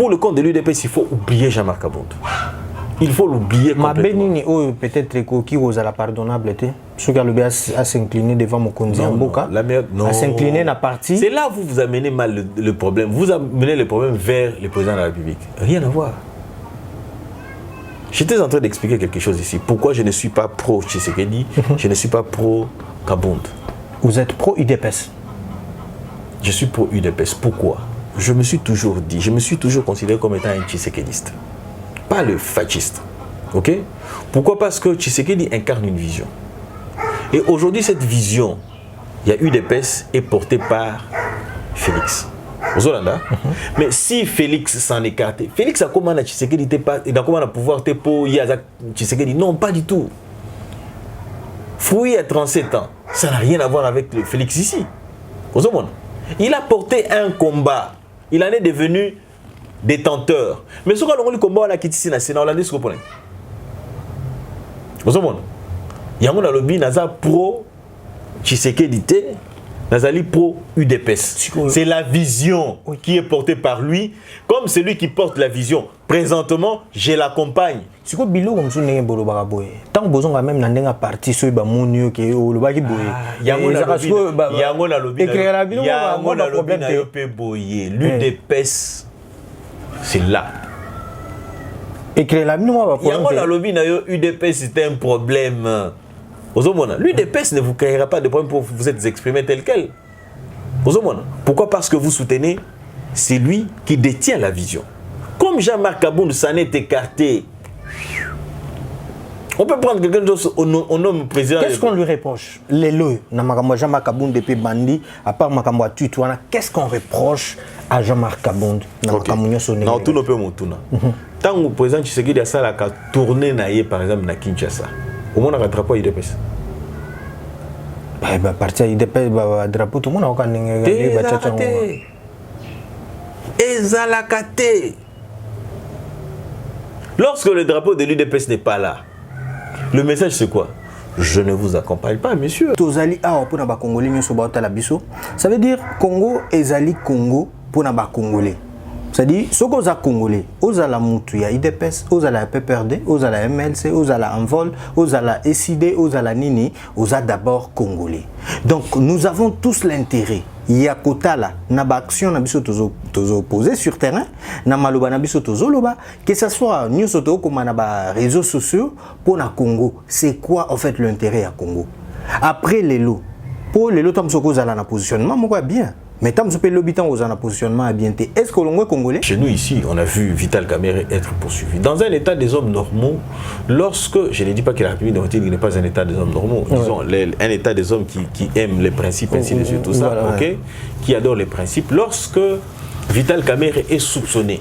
pour le compte de l'UDPS, il faut oublier Jean-Marc Abound. Il faut l'oublier complètement. Mais peut-être qui vous a la pardonnable été. Ceux qui ont le à s'incliner devant Mokonzi Mboka, à s'incliner dans la partie. C'est là où vous amenez mal le problème. Vous amenez le problème vers le président de la République. Rien à voir. J'étais en train d'expliquer quelque chose ici. Pourquoi je ne suis pas pro Tshisekedi, je ne suis pas pro Kabound. Vous êtes pro UDPS? Je suis pro UDPS. Pourquoi? Je me suis toujours dit, je me suis toujours considéré comme étant un Tshisekediste. Pas le fasciste. Ok? Pourquoi? Parce que Tshisekedi incarne une vision. Et aujourd'hui, cette vision, il y a UDPS, est portée par Félix. Zolanda. Mais si Félix s'en écarte, Félix a comment à Tshisekedi, il a comment à pouvoir te pour Yazak Tshisekedi? Non, pas du tout. Fouille à 37 ans, ça n'a rien à voir avec le Félix ici. Il a porté un combat. Il en est devenu détenteur. Mais ce qu'on a le combat, on a quitté ici, on a dit ce qu'on connaît. Il y a un lobby Naza pro Tshisekedi, Nazali pro UDPS. C'est la vision qui est portée par lui. Comme c'est lui qui porte la vision. Présentement, je l'accompagne. Si vous avez un peu tant que vous avez même un parti sur le monde qui est au lobby, l'UDPS, c'est là. Écrire la UDPS, c'est un problème. L'UDPS ne vous créera pas de problème pour vous êtes exprimé tel quel. Pourquoi? Parce que vous soutenez, c'est lui qui détient la vision. Comme Jean-Marc Abound s'en est écarté, on peut prendre quelqu'un d'autre au nom président. Qu'est-ce qu'on lui reproche? Jean-Marc Abound depuis Bandi, à part Makamwa Tutuana, qu'est-ce qu'on reproche à Jean-Marc Abound? Non, tout le monde tourne. Tant que le président Tshisekedi a tourné par exemple à Kinshasa, au moins on a rattrapé l'UDPS. Parti l'UDPS, drapeau, tout le monde a gagné. Ezalakate. Lorsque le drapeau de l'UDPS n'est pas là, le message c'est quoi? Je ne vous accompagne pas, monsieur. Ça veut dire Congo ezali Congo pour les Congolais. C'est-à-dire, ce que vous avez Congolais, vous avez la Moutouya IDPS, vous avez la PPRD, vous avez la MLC, vous avez la Envol, vous avez la SID, vous avez la Nini, vous avez d'abord Congolais. Donc, nous avons tous l'intérêt. Il y a quota là, na ba action na biso tozo posé sur terrain, na maloba na biso tozo loba, que ce soit nous soto comme na ba réseaux sociaux pour na Congo. C'est quoi en fait l'intérêt à Congo? Après les lots, pour les lots tam soko za na positionnement, moi bien. Mais tant que vous l'habitant aux en positionnement à bien, est-ce que l'on est congolais? Chez nous ici, on a vu Vital Kamerhe être poursuivi. Dans un état des hommes normaux, lorsque, je ne dis pas que la République n'est pas un état des hommes normaux, disons, un état des hommes qui aiment les principes, ainsi de suite, tout ça, voilà, okay, qui adore les principes. Lorsque Vital Kamerhe est soupçonné,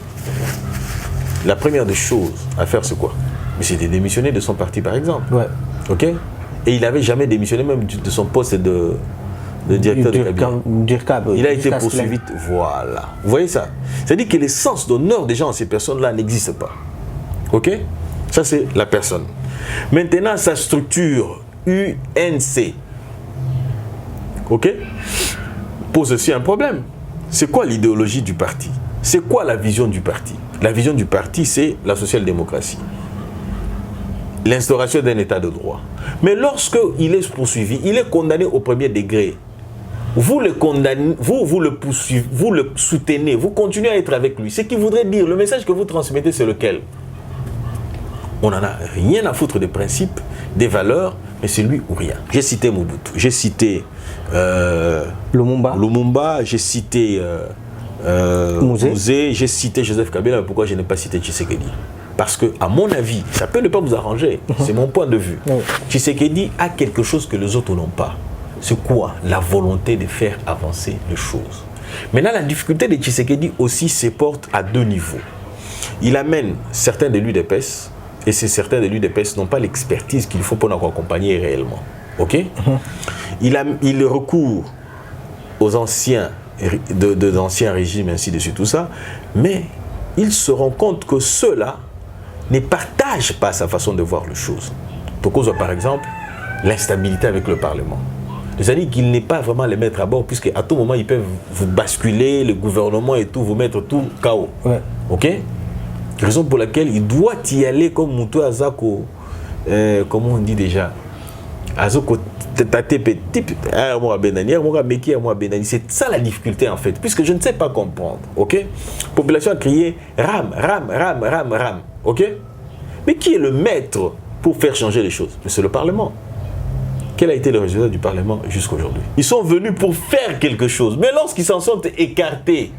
la première des choses à faire, c'est quoi? C'est de démissionner de son parti, par exemple. Ouais. Ok? Et il n'avait jamais démissionné même de son poste de directeur de cabinet. Il a été poursuivi. Voilà. Vous voyez ça? C'est-à-dire que l'essence d'honneur des gens, ces personnes-là, n'existe pas. Ok? Ça, c'est la personne. Maintenant, sa structure UNC, ok, pose aussi un problème. C'est quoi l'idéologie du parti? C'est quoi la vision du parti? La vision du parti, c'est la social-démocratie. L'instauration d'un état de droit. Mais lorsqu'il est poursuivi, il est condamné au premier degré. Vous le condamnez, vous le poursuivez, vous le soutenez, vous continuez à être avec lui. Ce qui voudrait dire, le message que vous transmettez, c'est lequel? On n'en a rien à foutre des principes, des valeurs, mais c'est lui ou rien. J'ai cité Mobutu, j'ai cité Lumumba, j'ai cité Mouzé, j'ai cité Joseph Kabila. Pourquoi je n'ai pas cité Tshisekedi? Parce que, à mon avis, ça peut ne pas vous arranger, c'est mon point de vue. Tshisekedi a quelque chose que les autres n'ont pas. C'est quoi? La volonté de faire avancer les choses. Maintenant, la difficulté de Tshisekedi aussi se porte à deux niveaux. Il amène certains de l'UDPS, et ces certains de l'UDPS n'ont pas l'expertise qu'il faut pour nous accompagner réellement. Ok? Il recourt aux anciens, d'anciens régimes, ainsi de suite, tout ça, mais il se rend compte que ceux-là ne partagent pas sa façon de voir les choses. Pour cause, par exemple, l'instabilité avec le Parlement. C'est-à-dire qu'il n'est pas vraiment les mettre à bord, puisque à tout moment, ils peuvent vous basculer, le gouvernement et tout, vous mettre tout KO. Ouais. Ok? Raison pour laquelle il doit y aller comme Moutou Azako, comment on dit déjà? Azako Tatepe, c'est ça la difficulté en fait, puisque je ne sais pas comprendre. Ok? Population a crié ram, ram, ram, ram, ram. Ok? Mais qui est le maître pour faire changer les choses? C'est le Parlement. Quel a été le résultat du Parlement jusqu'à aujourd'hui? Ils sont venus pour faire quelque chose, mais lorsqu'ils s'en sont écartés,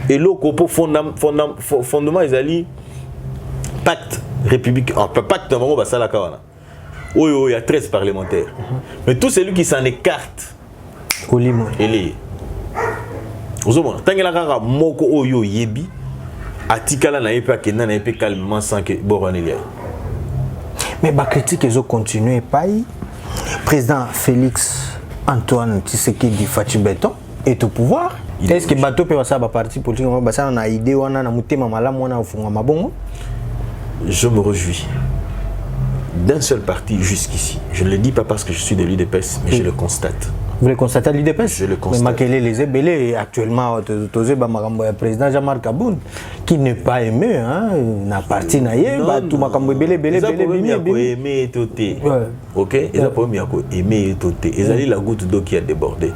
et l'Okopo fondement Ezali pacte républicain, pacte normalement Basala Kawana. Oui, il y a 13 parlementaires. Mais tout celui qui s'en écarte, il est. Vous avez tant que la moko oyo yebi, atikala na yepe akena na yepe calmement sans que Boranelia. Mais la critique, ils ont continué. Président Félix Antoine Tshisekedi Fachi Beton est au pouvoir. Est-ce que bateau peut passer à parti politique? On a idée, on a muté mamalam, on a fondé mabongo. Je me réjouis d'un seul parti jusqu'ici. Je ne le dis pas parce que je suis de l'UDPS, mais je le constate. Vous le constatez à l'UDPS? Je le constate. Mais Makele les ébélés actuellement, le président Jean-Marc Kaboun, qui n'est pas aimé, hein, n'a parti naïe, tout makambo ébélé, ébélé, ébélé, ok? Ils ont aimé toté. Ils ont la goutte d'eau qui a débordé.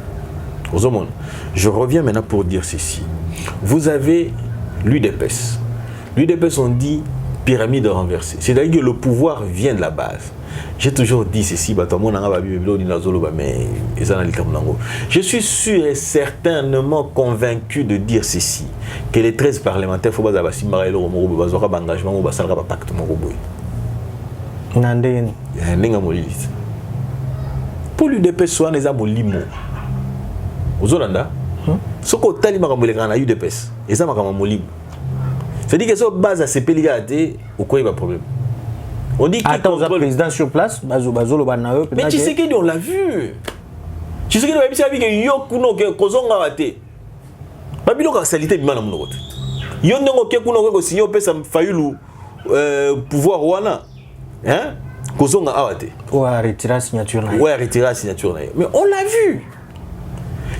Je reviens maintenant pour dire ceci. Vous avez l'UDPS. L'UDPS, on dit pyramide renversée. C'est-à-dire que le pouvoir vient de la base. J'ai toujours dit ceci, je suis sûr et certainement convaincu de dire ceci, que les 13 parlementaires, il faut pas engagement pacte. Pour l'UDPS, soit les amo limo. Aux Olanda, ce qu'on t'a dit, UDPS, et ça m'a molimo. C'est-à-dire que sur base à ces pays, au quoi il y a un problème. On dit qu'il contrôle le président sur place, mais tu sais qu'on l'a vu. Tu sais qu'on a vu que Yokuno que Kozonga Wate. Babilo ka salité bi mana munote. Yondongo ke kuno ko sinyo pesa fayulu pouvoir wana. Hein? Kozonga Awate. Ouais, retirer la signature là. Ouais, retirer la signature là. Mais on l'a vu.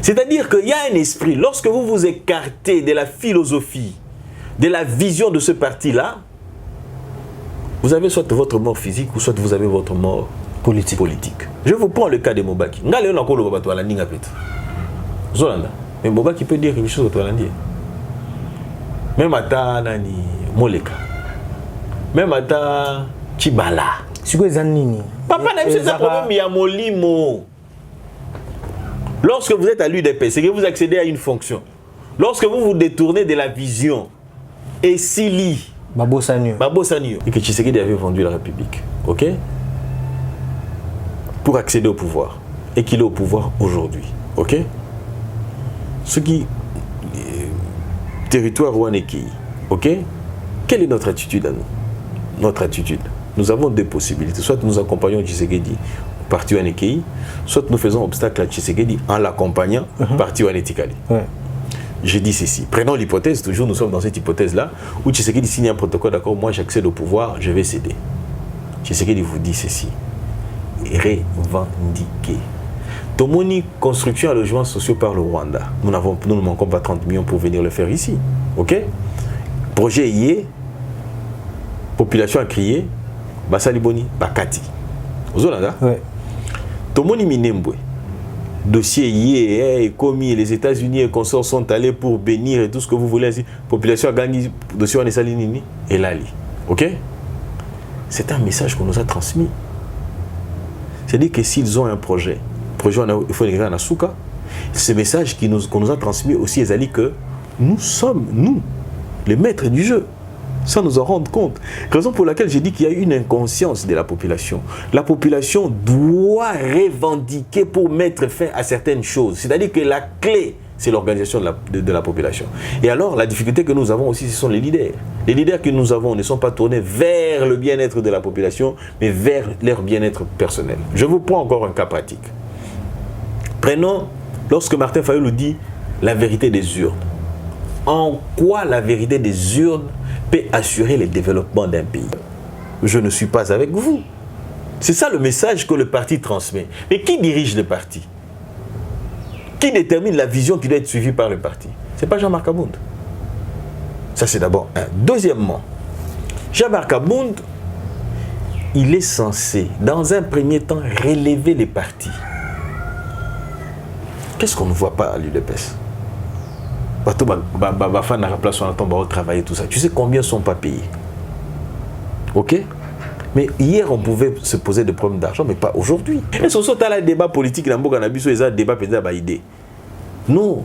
C'est-à-dire qu'il y a un esprit. Lorsque vous vous écartez de la philosophie, de la vision de ce parti-là, vous avez soit votre mort physique ou soit vous avez votre mort politique. Je vous prends le cas de Mobaki. Mais Mobaki peut dire quelque chose au Toalandi. Même à Nani Moleka. Même à Chibala. Papa n'a pas de problème, il y a Molimo. Lorsque vous êtes à l'UDP, c'est que vous accédez à une fonction. Lorsque vous vous détournez de la vision, et Sili, Babo Sanyo, et que Tshisekedi avait vendu la République, ok, pour accéder au pouvoir, et qu'il est au pouvoir aujourd'hui, ok. Ce qui territoire Rwandais, ok. Quelle est notre attitude à nous? Notre attitude, nous avons deux possibilités. Soit nous accompagnons Tshisekedi parti Wanekei, soit nous faisons obstacle à Tshisekedi en l'accompagnant parti Wanetikali. Je dis ceci. Prenons l'hypothèse, toujours nous sommes dans cette hypothèse-là, où Tshisekedi signe un protocole, d'accord, moi j'accède au pouvoir, je vais céder. Tshisekedi vous dit ceci. Revendiquer. Tomoni, construction à logements sociaux par le Rwanda. Nous ne manquons pas 30 millions pour venir le faire ici. Ok? Projet IE, population a crié, Basaliboni, Bakati. Vous avez là? Oui. Tomoni Minembwe. Dossier IE, commis, les États-Unis et consorts sont allés pour bénir et tout ce que vous voulez. Population a gagné, dossier on est salinini et Lali. Ok? C'est un message qu'on nous a transmis. C'est-à-dire que s'ils ont un projet, il faut l'écrire en Asuka, ce message qu'on nous a transmis aussi, c'est que nous sommes, nous, les maîtres du jeu. Sans nous en rendre compte. Raison pour laquelle j'ai dit qu'il y a une inconscience de la population. La population doit revendiquer pour mettre fin à certaines choses. C'est-à-dire que la clé, c'est l'organisation de la population. Et alors, la difficulté que nous avons aussi, ce sont les leaders. Les leaders que nous avons ne sont pas tournés vers le bien-être de la population, mais vers leur bien-être personnel. Je vous prends encore un cas pratique. Prenons, lorsque Martin Fayulu dit la vérité des urnes. En quoi la vérité des urnes peut assurer le développement d'un pays? Je ne suis pas avec vous. C'est ça le message que le parti transmet. Mais qui dirige le parti? Qui détermine la vision qui doit être suivie par le parti? Ce n'est pas Jean-Marc Abound. Ça, c'est d'abord un. Deuxièmement, Jean-Marc Abound, il est censé, dans un premier temps, relever les partis. Qu'est-ce qu'on ne voit pas à l'UDPS? Travailler, tout ça. Tu sais combien ne sont pas payés? Ok? Mais hier, on pouvait se poser des problèmes d'argent, mais pas aujourd'hui. Et ce sont les débats politiques dans le Cannabis, ils ont des débats idée. Non.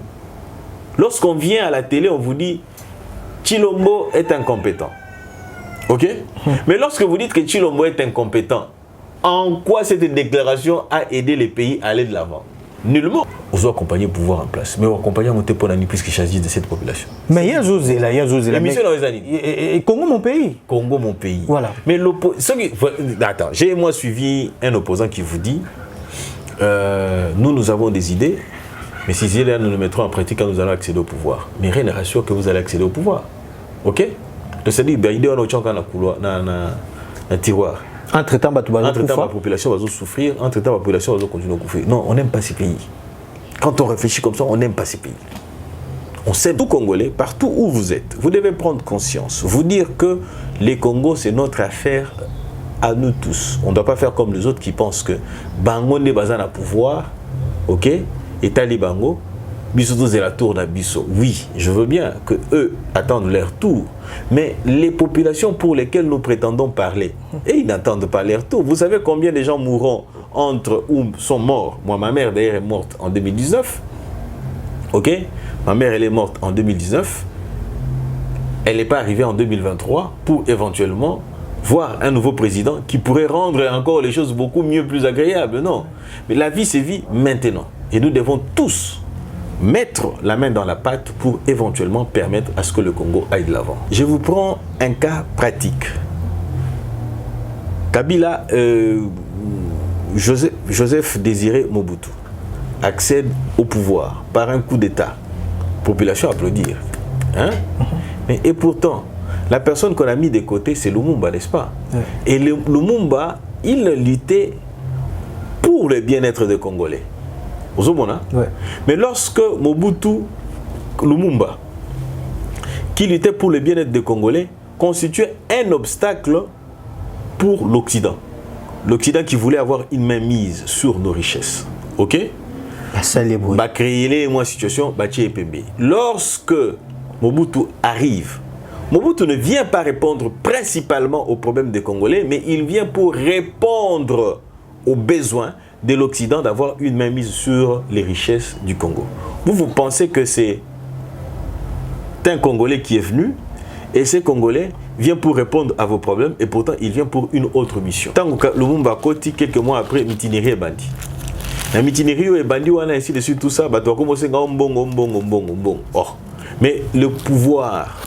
Lorsqu'on vient à la télé, on vous dit Tshilombo est incompétent. Ok? Mais lorsque vous dites que Tshilombo est incompétent, en quoi cette déclaration a aidé les pays à aller de l'avant? Nullement. On doit accompagner le pouvoir en place. Mais on accompagne monter pour l'année puisqu'il s'agit de cette population. Mais il y a José là, il y a José là. L'émission dans les années. Et Congo, mon pays. Congo, mon pays. Voilà. Mais attends, j'ai moi suivi un opposant qui vous dit nous avons des idées, mais ces idées-là, nous les mettrons en pratique quand nous allons accéder au pouvoir. Mais rien ne rassure que vous allez accéder au pouvoir. Ok? C'est-à-dire, l'idée, on a un tiroir. Entre-temps, la population va souffrir, entre-temps, la population va continuer à souffrir. Non, on n'aime pas ces pays. Quand on réfléchit comme ça, on n'aime pas ces pays. On sait, tout Congolais, partout où vous êtes, vous devez prendre conscience, vous dire que les Congos, c'est notre affaire à nous tous. On ne doit pas faire comme les autres qui pensent que Bango n'est pas à pouvoir, ok, et Talibango, Bissou c'est la tour d'Abisso. Oui, je veux bien que eux attendent leur tour, mais les populations pour lesquelles nous prétendons parler, et ils n'attendent pas leur tour. Vous savez combien de gens mourront entre ou sont morts? Moi, ma mère d'ailleurs est morte en 2019. Ok, ma mère elle est morte en 2019. Elle n'est pas arrivée en 2023 pour éventuellement voir un nouveau président qui pourrait rendre encore les choses beaucoup mieux, plus agréables. Non, mais la vie c'est vie maintenant, et nous devons tous mettre la main dans la pâte pour éventuellement permettre à ce que le Congo aille de l'avant. Je vous prends un cas pratique. Kabila, Joseph Désiré Mobutu accède au pouvoir par un coup d'État. Population applaudir. Hein? Et pourtant, la personne qu'on a mis de côté, c'est Lumumba, n'est-ce pas? Et Lumumba, il luttait pour le bien-être des Congolais. Ouais. Mais lorsque Mobutu Lumumba, qui luttait pour le bien-être des Congolais, constituait un obstacle pour l'Occident. L'Occident qui voulait avoir une main mise sur nos richesses. Ok? Bah créer les situation, bah lorsque Mobutu arrive, Mobutu ne vient pas répondre principalement aux problèmes des Congolais, mais il vient pour répondre aux besoins de l'Occident d'avoir une mainmise sur les richesses du Congo. Vous pensez que c'est un Congolais qui est venu et ce Congolais vient pour répondre à vos problèmes et pourtant il vient pour une autre mission. Tant que Lumumba Koti, quelques mois après, Mitinerie est bandit. La Mitinerie est bandit, on a ainsi de suite tout ça, bah tu vas commencer à bon. Or, mais le pouvoir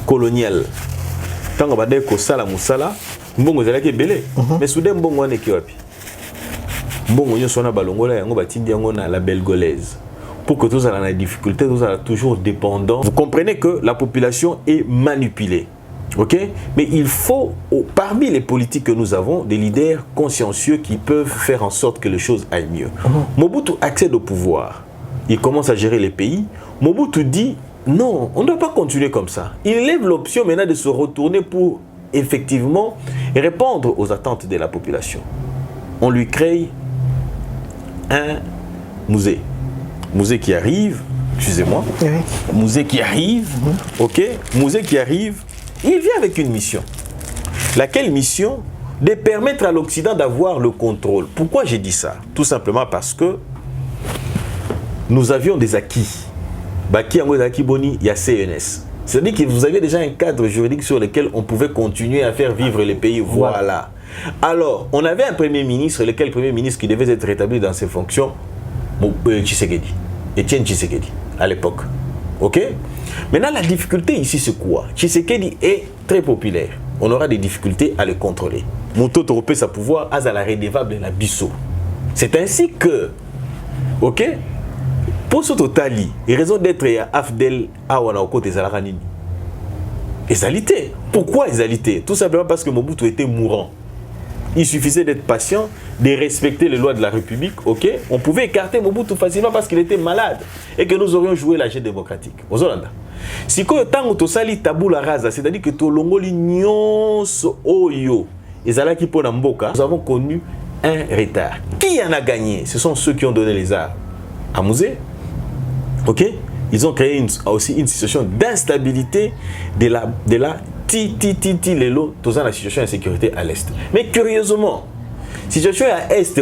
colonial, tant qu'on va dire que ça la moussala, mbongo zala ke belé, mais soudain mbongo on est qui wapi? Mbongo nyo sona balongola yango batindi yango na la belgolaise. Pour que tous allons la difficulté, tous allons toujours dépendants. Vous comprenez que la population est manipulée. Ok? Mais il faut, parmi les politiques que nous avons, des leaders consciencieux qui peuvent faire en sorte que les choses aillent mieux. Mobutu accède au pouvoir. Il commence à gérer les pays. Mobutu dit, non, on ne doit pas continuer comme ça. Il lève l'option maintenant de se retourner pour effectivement répondre aux attentes de la population. On lui crée un musée. Musée qui arrive, excusez-moi, musée qui arrive, ok, musée qui arrive, il vient avec une mission. Laquelle mission? De permettre à l'Occident d'avoir le contrôle. Pourquoi j'ai dit ça? Tout simplement parce que nous avions des acquis. Baki Ango Zaki Boni, il y a CNS. C'est-à-dire que vous aviez déjà un cadre juridique sur lequel on pouvait continuer à faire vivre les pays. Voilà. Alors, on avait un premier ministre, lequel premier ministre qui devait être rétabli dans ses fonctions, Tshisekedi, Etienne Tshisekedi, à l'époque. Ok? Maintenant, la difficulté ici, c'est quoi? Tshisekedi est très populaire. On aura des difficultés à le contrôler. Moto Toropé, sa pouvoir, à la redevable la Bissau. C'est ainsi que, ok? Pour ce total, il raison d'être Afdel Awanako des Alaranini. Ezalité. Pourquoi ezalité? Tout simplement parce que Mobutu était mourant. il suffisait d'être patient, de respecter les lois de la République, ok? On pouvait écarter Mobutu facilement parce qu'il était malade et que nous aurions joué la jeu démocratique. Si quand on a sali tabou la rasa, c'est-à-dire que tout l'ongoli nyonso oyo, nous avons connu un retard. Qui en a gagné? Ce sont ceux qui ont donné les armes à Mouzé, ok? Ils ont créé aussi une situation d'instabilité de la lelo, dans la situation d'insécurité à l'Est. Mais curieusement, situation à l'Est,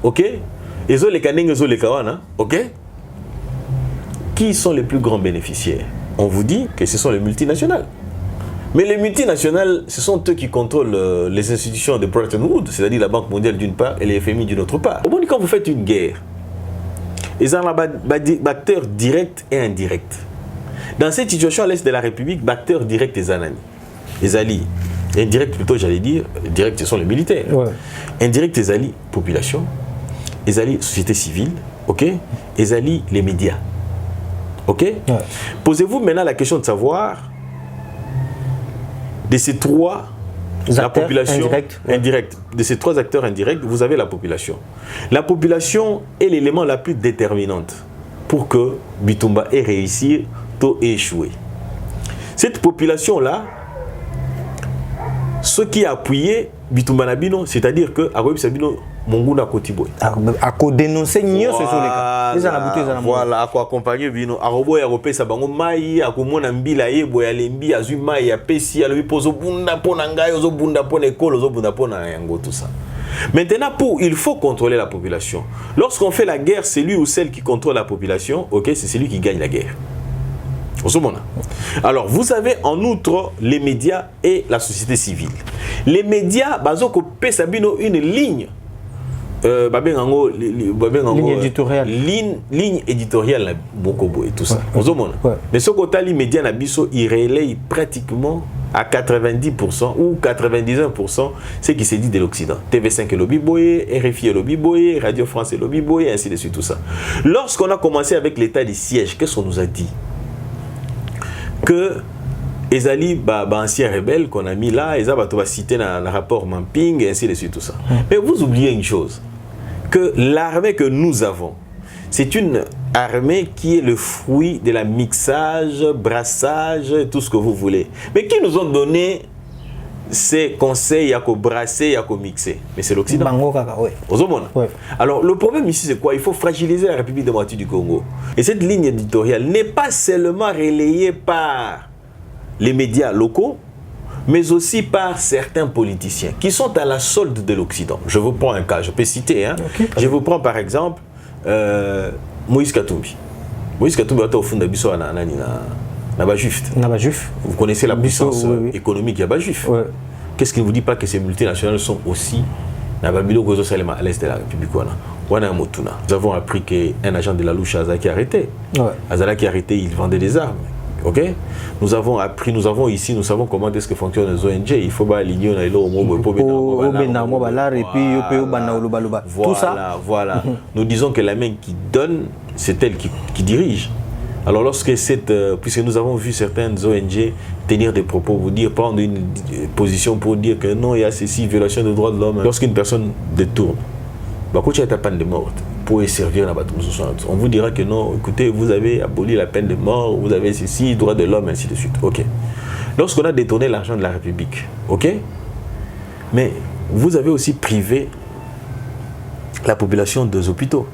ok? Ils ont les canings, ils ont les kawana, ok? Qui sont les plus grands bénéficiaires? On vous dit que ce sont les multinationales. Mais les multinationales, ce sont eux qui contrôlent les institutions de Bretton Woods, c'est-à-dire la Banque mondiale d'une part et les FMI d'une autre part. Au moment quand vous faites une guerre, ils ont acteurs directs et indirects. Dans cette situation à l'Est de la République, acteurs directs et zanani. Les alliés, indirects plutôt j'allais dire, directs ce sont les militaires. Ouais. Indirects les alliés, population, les alliés, société civile, ok? Les alliés, les médias. Ok? Ouais. Posez-vous maintenant la question de savoir de ces trois la population indirecte. De ces trois acteurs indirects, vous avez la population. La population est l'élément la plus déterminante pour que Bitumba ait réussi ou échoué. Cette population-là, ce qui a appuyé Bitumba Nabino, c'est-à-dire que Agoib Sabino Monguna Kotiboy. À quoi dénoncer Nio, ce sont les cas. Voilà, à quoi accompagner Bino. Arobo et Aropé Sabango Maï, à quoi mon ambila ye, boyalembi, azuma, ya pesi, à lui poso bunda ponanga, ozo bunda pon école, ozo bunda pon yango, tout ça. Maintenant, il faut contrôler la population. Lorsqu'on fait la guerre, c'est lui ou celle qui contrôle la population, ok, c'est celui qui gagne la guerre. Alors, vous avez en outre les médias et la société civile. Les médias, une ligne. Ligne éditoriale. Ligne éditoriale, Bokobo et tout ça. Ouais. Mais ce côté, les médias, ils relayent pratiquement à 90% ou 91% ce qui se dit de l'Occident. TV5 est lobby boy, RFI est lobby boy, Radio France est lobby boy, et ainsi de suite, tout ça. Lorsqu'on a commencé avec l'état des sièges, qu'est-ce qu'on nous a dit? Que les alliés anciens rebelles qu'on a mis là, ils ont cité dans le rapport Mamping et ainsi de suite, tout ça. Mais vous oubliez une chose, que l'armée que nous avons, c'est une armée qui est le fruit de la mixage, brassage, tout ce que vous voulez. Mais qui nous ont donné ces conseils à brasser, à mixer? Mais c'est l'Occident. Ouais. Alors le problème ici c'est quoi? Il faut fragiliser la République démocratique du Congo. Et cette ligne éditoriale n'est pas seulement relayée par les médias locaux, mais aussi par certains politiciens qui sont à la solde de l'Occident. Je vous prends un cas, je peux citer. Okay. Je vous prends par exemple Moïse Katumbi. Moïse Katumbi est au fond de Bisso Naba Juif. Vous connaissez la puissance économique Naba Juif. Ouais. Qu'est-ce qui ne vous dit pas que ces multinationales sont aussi à l'est de la République? Nous avons appris qu'un agent de la louche Azaki a arrêté. Azala qui a arrêté, il vendait des armes. Ok? Nous avons appris, nous savons comment est-ce que fonctionnent les ONG. Il faut aligner et puis tout ça. Voilà. Nous disons que la main qui donne, c'est elle qui dirige. Alors puisque nous avons vu certaines ONG tenir des propos, prendre une position pour dire que non, il y a ceci, violation des droits de l'homme. Lorsqu'une personne détourne, quand il y a ta peine de mort, pour servir dans la on vous dira que non, écoutez, vous avez aboli la peine de mort, vous avez ceci, droits de l'homme, ainsi de suite. Ok. Lorsqu'on a détourné l'argent de la République, ok, mais vous avez aussi privé la population des hôpitaux.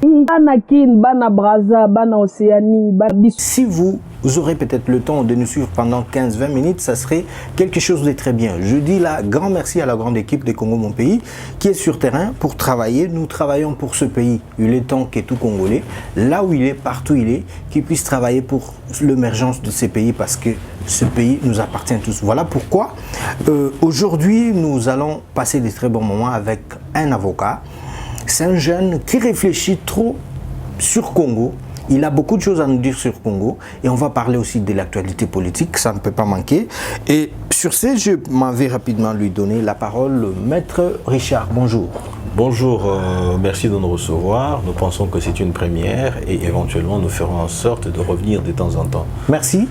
Si vous aurez peut-être le temps de nous suivre pendant 15-20 minutes, ça serait quelque chose de très bien. Je dis là, grand merci à la grande équipe de Congo Mon Pays qui est sur terrain pour travailler. Nous travaillons pour ce pays. Il est temps que tout Congolais, là où il est, partout où il est, qu'il puisse travailler pour l'émergence de ces pays parce que ce pays nous appartient tous. Voilà pourquoi aujourd'hui, nous allons passer des très bons moments avec un avocat. C'est un jeune qui réfléchit trop sur Congo. Il a beaucoup de choses à nous dire sur Congo. Et on va parler aussi de l'actualité politique, ça ne peut pas manquer. Et sur ce, je m'en vais rapidement lui donner la parole. Maître Richard, bonjour. Bonjour, merci de nous recevoir. Nous pensons que c'est une première et éventuellement nous ferons en sorte de revenir de temps en temps. Merci.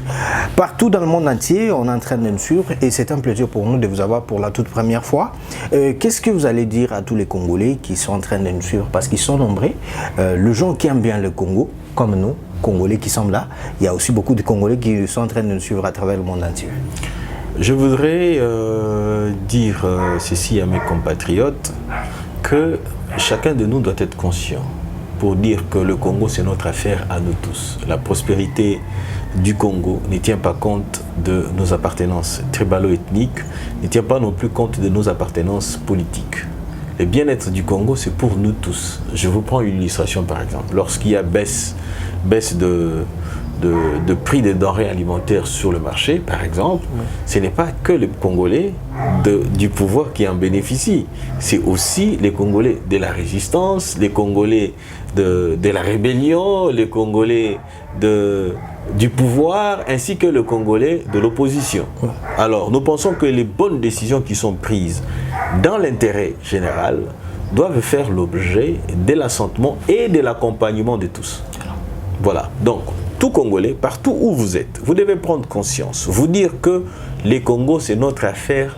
Partout dans le monde entier, on est en train de nous suivre et c'est un plaisir pour nous de vous avoir pour la toute première fois. Qu'est-ce que vous allez dire à tous les Congolais qui sont en train de nous suivre parce qu'ils sont nombreux, les gens qui aiment bien le Congo, comme nous, Congolais qui sommes là, il y a aussi beaucoup de Congolais qui sont en train de nous suivre à travers le monde entier. Je voudrais dire ceci à mes compatriotes, que chacun de nous doit être conscient pour dire que le Congo c'est notre affaire à nous tous. La prospérité du Congo ne tient pas compte de nos appartenances tribalo-ethniques, ne tient pas non plus compte de nos appartenances politiques. Le bien-être du Congo c'est pour nous tous. Je vous prends une illustration par exemple. Lorsqu'il y a baisse de prix des denrées alimentaires sur le marché, par exemple, ce n'est pas que les Congolais du pouvoir qui en bénéficient. C'est aussi les Congolais de la résistance, les Congolais de la rébellion, les Congolais du pouvoir, ainsi que les Congolais de l'opposition. Alors, nous pensons que les bonnes décisions qui sont prises dans l'intérêt général doivent faire l'objet de l'assentiment et de l'accompagnement de tous. Voilà, donc, tout Congolais, partout où vous êtes, vous devez prendre conscience, vous dire que les Congos, c'est notre affaire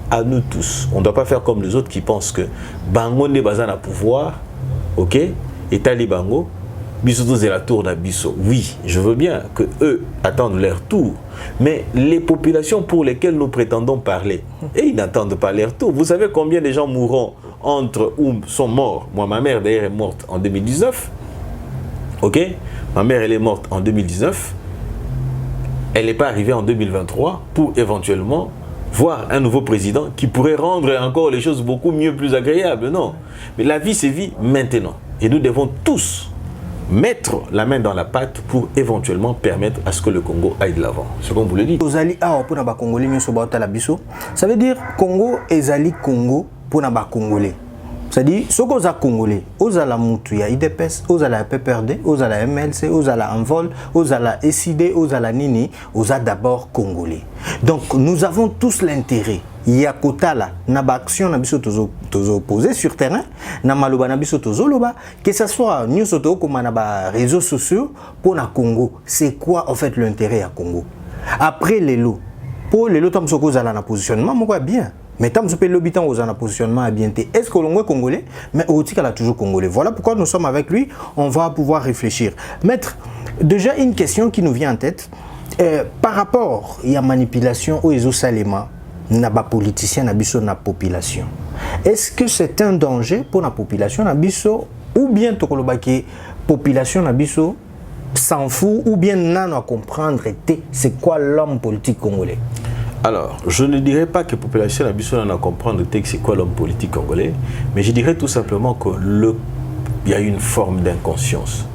à nous tous. On ne doit pas faire comme les autres qui pensent que Bango n'est pas un pouvoir, ok, et Talibango, Bisoto c'est la tour d'Abisso. Oui, je veux bien que eux attendent leur tour, mais les populations pour lesquelles nous prétendons parler, et ils n'attendent pas leur tour. Vous savez combien de gens mourront ou sont morts? Moi, ma mère d'ailleurs est morte en 2019, ok. Ma mère, elle est morte en 2019. Elle n'est pas arrivée en 2023 pour éventuellement voir un nouveau président qui pourrait rendre encore les choses beaucoup mieux, plus agréables. Non. Mais la vie, c'est vie maintenant. Et nous devons tous mettre la main dans la pâte pour éventuellement permettre à ce que le Congo aille de l'avant. C'est comme vous le dites. Ça veut dire Congo ezali Congo pour les Congolais. C'est-à-dire, ce qu'on a Congolais, aux à la Moutuya, IDPS, aux à la PPRD, aux à la MLC, aux à la Envol, aux à la SID, aux à la Nini, aux à d'abord Congolais. Donc, nous avons tous l'intérêt. Il y a Kotala, naba action nabiso tozo posé sur terrain, na maloba nabiso tozo loba, que ce soit nous soto comme naba réseaux sociaux pour na Congo. C'est quoi en fait l'intérêt à Congo? Après les lots, pour les lots tam soko zala na positionnement, moi bien. Mais tant que l'habitant aux en positionnement à bien, est-ce que l'on est congolais? Mais Outik a toujours congolais. Voilà pourquoi nous sommes avec lui. On va pouvoir réfléchir. Maître, déjà une question qui nous vient en tête. Par rapport à la manipulation aux Salema, n'a pas politicien, n'a pas na population. Est-ce que c'est un danger pour la population, n'a ou bien la population n'a s'en fout, ou bien n'a à comprendre c'est quoi l'homme politique congolais? Alors, je ne dirais pas que la population a besoin de comprendre c'est quoi l'homme politique congolais, mais je dirais tout simplement qu'il y a une forme d'inconscience.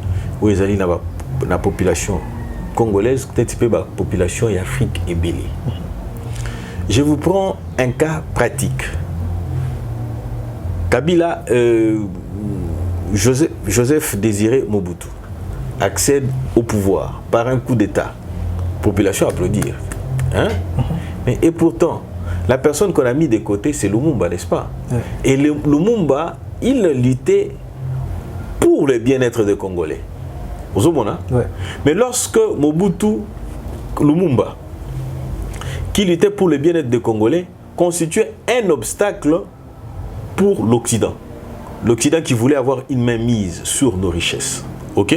Où ils allaient dans la population congolaise, peut-être la population et Afrique est belle. Je vous prends un cas pratique. Kabila, Joseph Désiré Mobutu accède au pouvoir par un coup d'État. Population applaudir. Hein? Et pourtant, la personne qu'on a mis de côté, c'est Lumumba, n'est-ce pas? Ouais. Et Lumumba, il luttait pour le bien-être des Congolais. Vous comprenez? Ouais. Mais lorsque Lumumba, qui luttait pour le bien-être des Congolais, constituait un obstacle pour l'Occident. L'Occident qui voulait avoir une main mise sur nos richesses. Ok?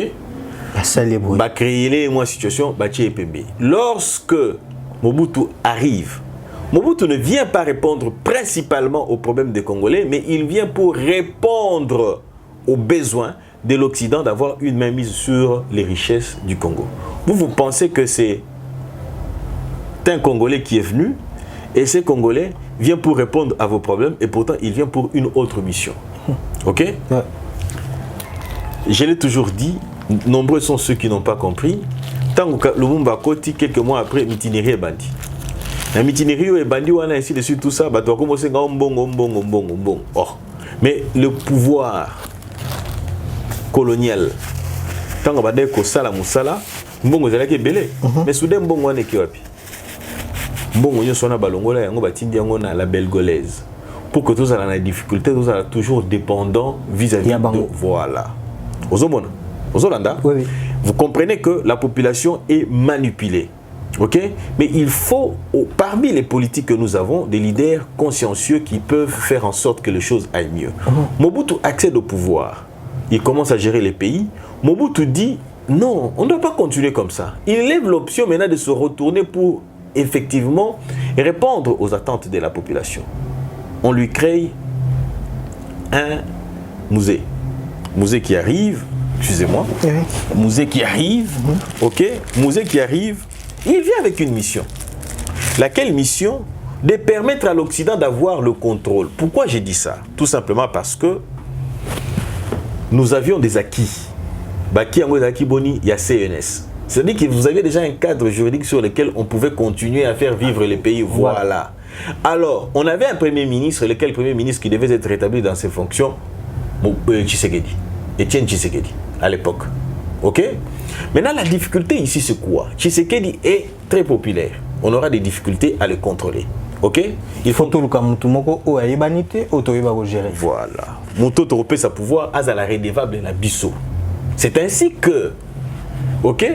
Créer une situation, lorsque Mobutu arrive, Mobutu ne vient pas répondre principalement aux problèmes des Congolais, mais il vient pour répondre aux besoins de l'Occident d'avoir une mainmise sur les richesses du Congo. Vous pensez que c'est un Congolais qui est venu et ce Congolais vient pour répondre à vos problèmes et pourtant il vient pour une autre mission. Ok? Ouais. Je l'ai toujours dit, nombreux sont ceux qui n'ont pas compris. Tant que Lumumba Koti, quelques mois après, Mitinéri est bandi. La Mitinéri est bandi, on a ainsi de suite tout ça, bah, commencé à mais le pouvoir colonial, tant qu'on va dire que ça, la moussala, mbongo zalaki belé. Mais soudain mbongo ane ki wapi. Mbongo nyo sona balongola yango batindi yango na la belgolaise. pour que tous allons en difficulté, tous allons toujours dépendant vis-à-vis de... Voilà. Aux Hollandais, oui. Vous comprenez que la population est manipulée. Ok? Mais il faut, parmi les politiques que nous avons, des leaders consciencieux qui peuvent faire en sorte que les choses aillent mieux. Mobutu accède au pouvoir. Il commence à gérer les pays. Mobutu dit, non, on ne doit pas continuer comme ça. Il lève l'option maintenant de se retourner pour effectivement répondre aux attentes de la population. On lui crée un musée. Musée qui arrive, excusez-moi, musée qui arrive, ok, musée qui arrive, il vient avec une mission. Laquelle mission? De permettre à l'Occident d'avoir le contrôle. Pourquoi j'ai dit ça? Tout simplement parce que nous avions des acquis. Baki Ango Zaki Boni, il y a CNS. C'est-à-dire que vous aviez déjà un cadre juridique sur lequel on pouvait continuer à faire vivre les pays. Voilà. Alors, on avait un premier ministre, lequel premier ministre qui devait être rétabli dans ses fonctions, Tshisekedi, Etienne Tshisekedi, à l'époque. Ok? Maintenant, la difficulté ici, c'est quoi? Tshisekedi est très populaire. On aura des difficultés à le contrôler. Ok? Il faut tout le cas, ou à Ibanité, ou à gérer. Voilà. Mouto Toropé, sa pouvoir, à la redevable la bisso. C'est ainsi que, ok?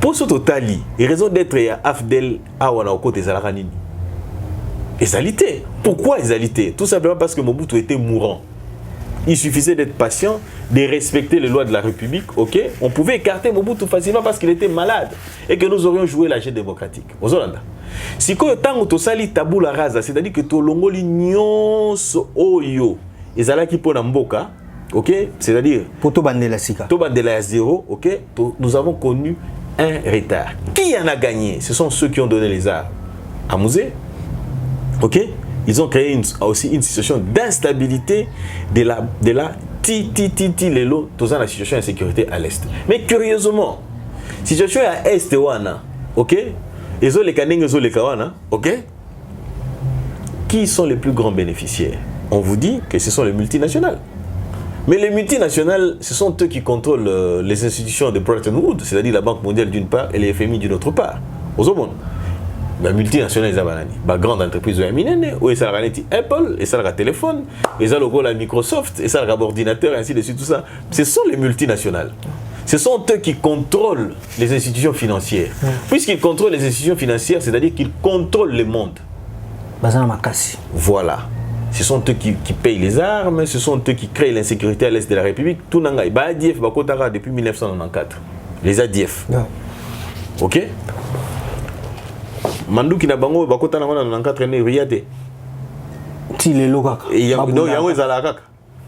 Pour ce totali, il raison d'être à Afdel Awana au côté des Alaranini. Égalité. Pourquoi égalité? Tout simplement parce que Mobutu était mourant. Il suffisait d'être patient, de respecter les lois de la République, ok? On pouvait écarter Mobutu facilement parce qu'il était malade et que nous aurions joué la jeu démocratique. Aux Hollandais. Si quand on a sali tabou la rasa, c'est-à-dire que tout le monde nyonso oyo, ezalaki pona mboka, ok? C'est-à-dire pour tout bandela sika. Tout bandela à zéro, ok? Nous avons connu un retard. Qui en a gagné? Ce sont ceux qui ont donné les armes à Musée, ok? Ils ont créé aussi une situation d'instabilité de la lelo, dans la situation d'insécurité à l'Est. Mais curieusement, situation à l'Est, ok? Ok? Qui sont les plus grands bénéficiaires? On vous dit que ce sont les multinationales. Mais les multinationales, ce sont eux qui contrôlent les institutions de Bretton Woods, c'est-à-dire la Banque mondiale d'une part et les FMI d'une autre part. Aux hommes. La multinationale, la grande entreprise où ça Apple, et ça le téléphone, et ça le Microsoft, et ça le ordinateur, et ainsi de suite, tout ça. Ce sont les multinationales. Ce sont eux qui contrôlent les institutions financières. Puisqu'ils contrôlent les institutions financières, c'est-à-dire qu'ils contrôlent le monde. Voilà. Ce sont eux qui payent les armes, ce sont eux qui créent l'insécurité à l'est de la République. Tout le monde, ADF, depuis 1994. Les ADF. Ok? Mandou qui n'a pas bakota na 94 ne riate. Ti le lokaka. Et yango ezala kaka.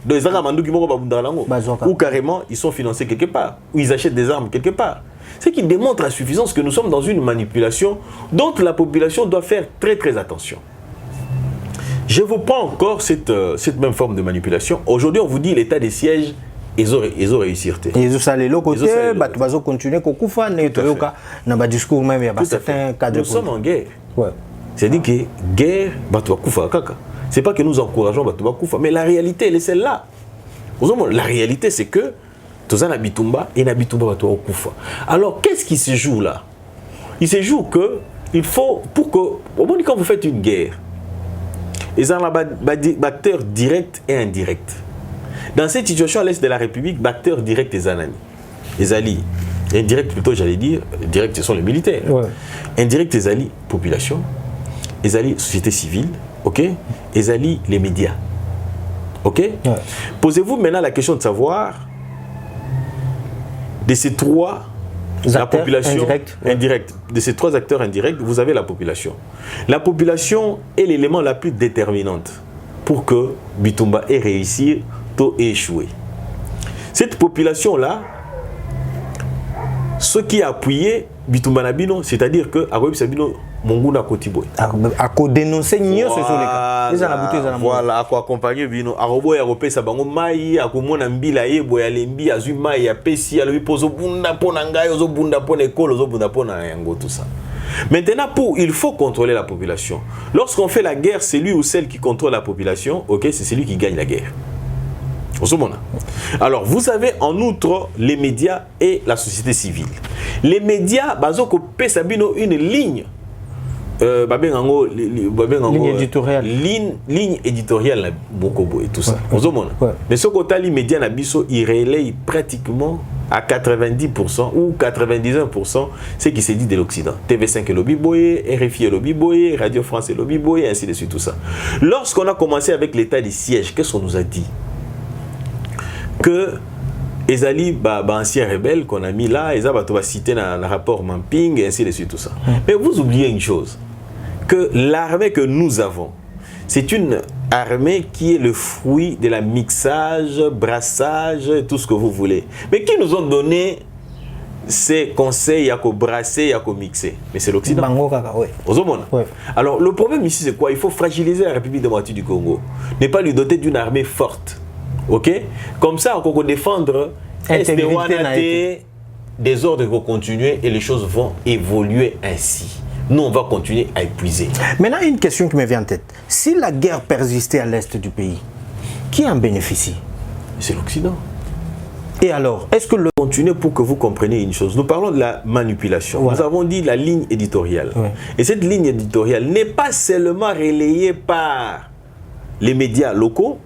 Donc ezaka Mandou qui moko babunda lango. Ou carrément ils sont financés quelque part, ou ils achètent des armes quelque part. Ce qui démontre à suffisance que nous sommes dans une manipulation dont la population doit faire très très attention. Je vous prends encore cette même forme de manipulation. Aujourd'hui, on vous dit l'état des sièges. Ils ont réussi. Ils ont salé le côté, ils ont continué à couper, dans le discours même, il y a certains cadres. Nous sommes en guerre. C'est-à-dire que guerre, c'est pas que nous encourageons, mais la réalité, elle est celle-là. La réalité, c'est que tous en Bitumba et Nabitumba alors, qu'est-ce qui se joue là? Il se joue que il faut, pour que, au moment quand vous faites une guerre, ils ont un acteur direct et indirect. Dans cette situation à l'est de la République, acteurs directs des Anani. Les alliés. Indirects plutôt, j'allais dire. Directs, ce sont les militaires. Ouais. Indirects, les alliés, population. Les alliés, société civile. Ok? Les alliés, les médias. Ok? Ouais. Posez-vous maintenant la question de savoir, de ces trois, la population indirecte. De ces trois acteurs indirects, vous avez la population. La population est l'élément la plus déterminante pour que Bitumba ait réussi et échoué. Cette population-là, ce qui a appuyé Bitumba Nabino, c'est-à-dire que Agoib Sabino, Monguna Kotiboy. À dénoncer Nio, ce sont les cas. Voilà, à accompagner Bino. Arobo Yarope Sabango Maï, à Komona Mbila Yebo, Yalembi, Azuma, Yapesi, à lui poso Bunda Ponanga, Ozo Bunda Pon école, Ozo Bunda Pona Yango, tout ça. Maintenant, il faut contrôler la population. Lorsqu'on fait la guerre, c'est lui ou celle qui contrôle la population, ok, c'est celui qui gagne la guerre. Alors, vous avez en outre les médias et la société civile. Les médias, Bazoko Pesabino, une ligne ligne éditoriale. Ligne éditoriale, beaucoup et tout ça. Ouais. Mais ce côté les médias Nabiso, il relaye pratiquement à 90% ou 91% ce qui s'est dit de l'Occident. TV5 est lobby boy, RFI est lobby boy, Radio France est lobby boy, ainsi de suite, tout ça. Lorsqu'on a commencé avec l'état des sièges, qu'est-ce qu'on nous a dit? Que les alliés anciens rebelles qu'on a mis là, ils ont cité dans le rapport Mamping, et ainsi de suite, tout ça. Mais vous oubliez une chose, que l'armée que nous avons, c'est une armée qui est le fruit de la mixage, brassage, tout ce que vous voulez. Mais qui nous ont donné ces conseils à brasser, à mixer? Mais c'est l'Occident. Ouais. Alors le problème ici c'est quoi? Il faut fragiliser la République démocratique du Congo. Ne pas lui doter d'une armée forte. Ok? Comme ça, on peut défendre des ordres vont continuer et les choses vont évoluer ainsi. Nous, on va continuer à épuiser. Maintenant, une question qui me vient en tête. Si la guerre persistait à l'est du pays, qui en bénéficie? C'est l'Occident. Et alors, est-ce que le... Continuez pour que vous compreniez une chose. Nous parlons de la manipulation. Voilà. Nous avons dit la ligne éditoriale. Ouais. Et cette ligne éditoriale n'est pas seulement relayée par les médias locaux,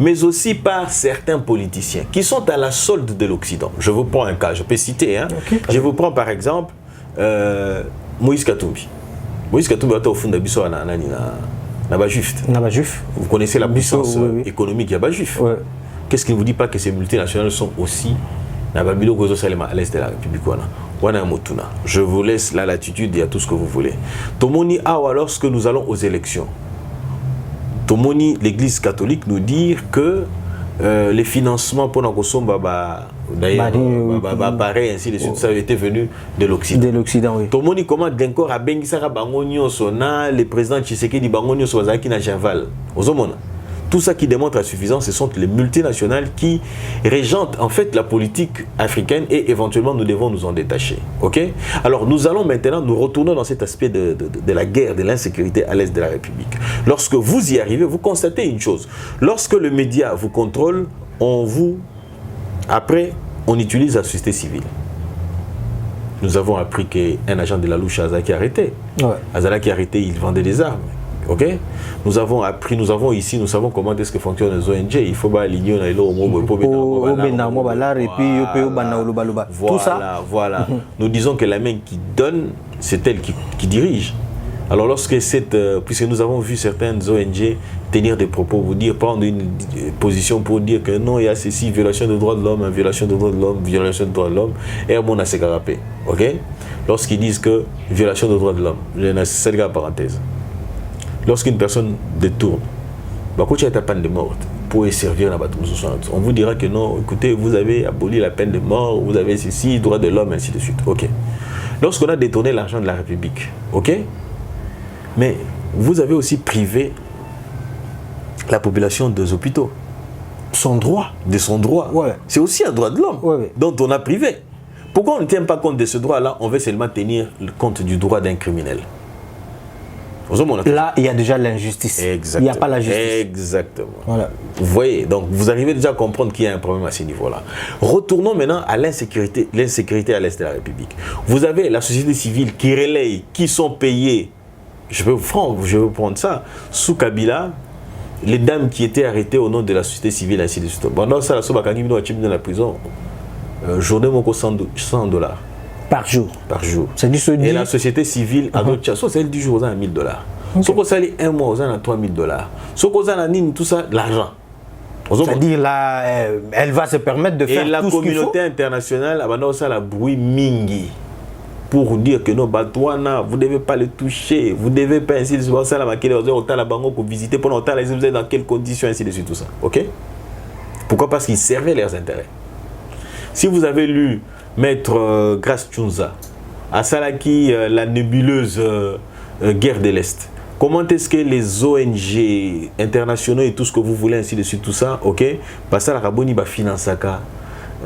mais aussi par certains politiciens qui sont à la solde de l'Occident. Je vous prends un cas, je peux citer. Hein. Okay. Je vous prends par exemple Moïse Katumbi. Moïse Katumbi est au fond de Bisso Naba Juif. Vous connaissez la puissance économique Naba Juif. Ouais. Qu'est-ce qui ne vous dit pas que ces multinationales sont aussi à l'est de la République? Je vous laisse la latitude et à tout ce que vous voulez. Tomoni Awa, lorsque nous allons aux élections, Tomoni, l'Église catholique nous dit que les financements pour pareil, ainsi de suite, ça avait été venu de l'Occident. De l'Occident, oui. Tomoni, comment encore à Bengisara Bangonio Sona, le président Tshisekedi Bangonio Sozaki na Javal. Tout ça qui démontre la suffisance, ce sont les multinationales qui régentent en fait la politique africaine et éventuellement nous devons nous en détacher. Ok? Alors nous allons maintenant nous retourner dans cet aspect de la guerre, de l'insécurité à l'est de la République. Lorsque vous y arrivez, vous constatez une chose. Lorsque le média vous contrôle, après, on utilise la société civile. Nous avons appris qu'un agent de la louche Azaki a arrêté. Ouais. Azaki a arrêté, il vendait des armes. Ok? Nous avons appris, nous savons comment est-ce que fonctionnent les ONG. Il faut aligner voilà. Nous disons que la main qui donne, c'est elle qui dirige. Alors puisque nous avons vu certaines ONG tenir des propos, prendre une position pour dire que non, il y a ceci, violation des droits de l'homme, violation des droits de l'homme, violation des droits de l'homme, et on a sécarapé. Ok? Lorsqu'ils disent que violation des droits de l'homme, c'est la parenthèse. Lorsqu'une personne détourne, il y a ta peine de mort pour servir la bataille. On vous dira que non, écoutez, vous avez aboli la peine de mort, vous avez ceci, droit de l'homme, ainsi de suite. Ok. Lorsqu'on a détourné l'argent de la République, ok, mais vous avez aussi privé la population des hôpitaux. Son droit. De son droit. Ouais. C'est aussi un droit de l'homme dont on a privé. Pourquoi on ne tient pas compte de ce droit-là? On veut seulement tenir compte du droit d'un criminel. Là, il y a déjà l'injustice. Il n'y a pas la justice. Exactement. Voilà. Vous voyez, donc vous arrivez déjà à comprendre qu'il y a un problème à ce niveau-là. Retournons maintenant à l'insécurité à l'est de la République. Vous avez la société civile qui relaye, qui sont payés. Je vais vous prendre ça. Sous Kabila, les dames qui étaient arrêtées au nom de la société civile, ainsi de suite. Pendant ça, la Sobakangi dans la prison, journée $100. Par jour. Et la société civile, à d'autres chasses, c'est du jour aux $1 000. Si vous allez un mois, vous avez $3 000. Si vous avez tout ça, l'argent. C'est-à-dire là, elle va se permettre de faire tout ce qu'il faut. Et la communauté internationale, a la bruit mingi pour dire que non, vous ne devez pas le toucher, vous ne devez pas ainsi de suite. Vous avez visiter pendant longtemps, vous êtes dans quelles conditions, ainsi de suite, tout ça. Ok? Pourquoi? Parce qu'ils servaient leurs intérêts. Si vous avez lu Maître Grace Tchunza, à Salaki, la nébuleuse guerre de l'Est. Comment est-ce que les ONG internationaux et tout ce que vous voulez, ainsi de suite, tout ça, ok, parce que la Raboni va financer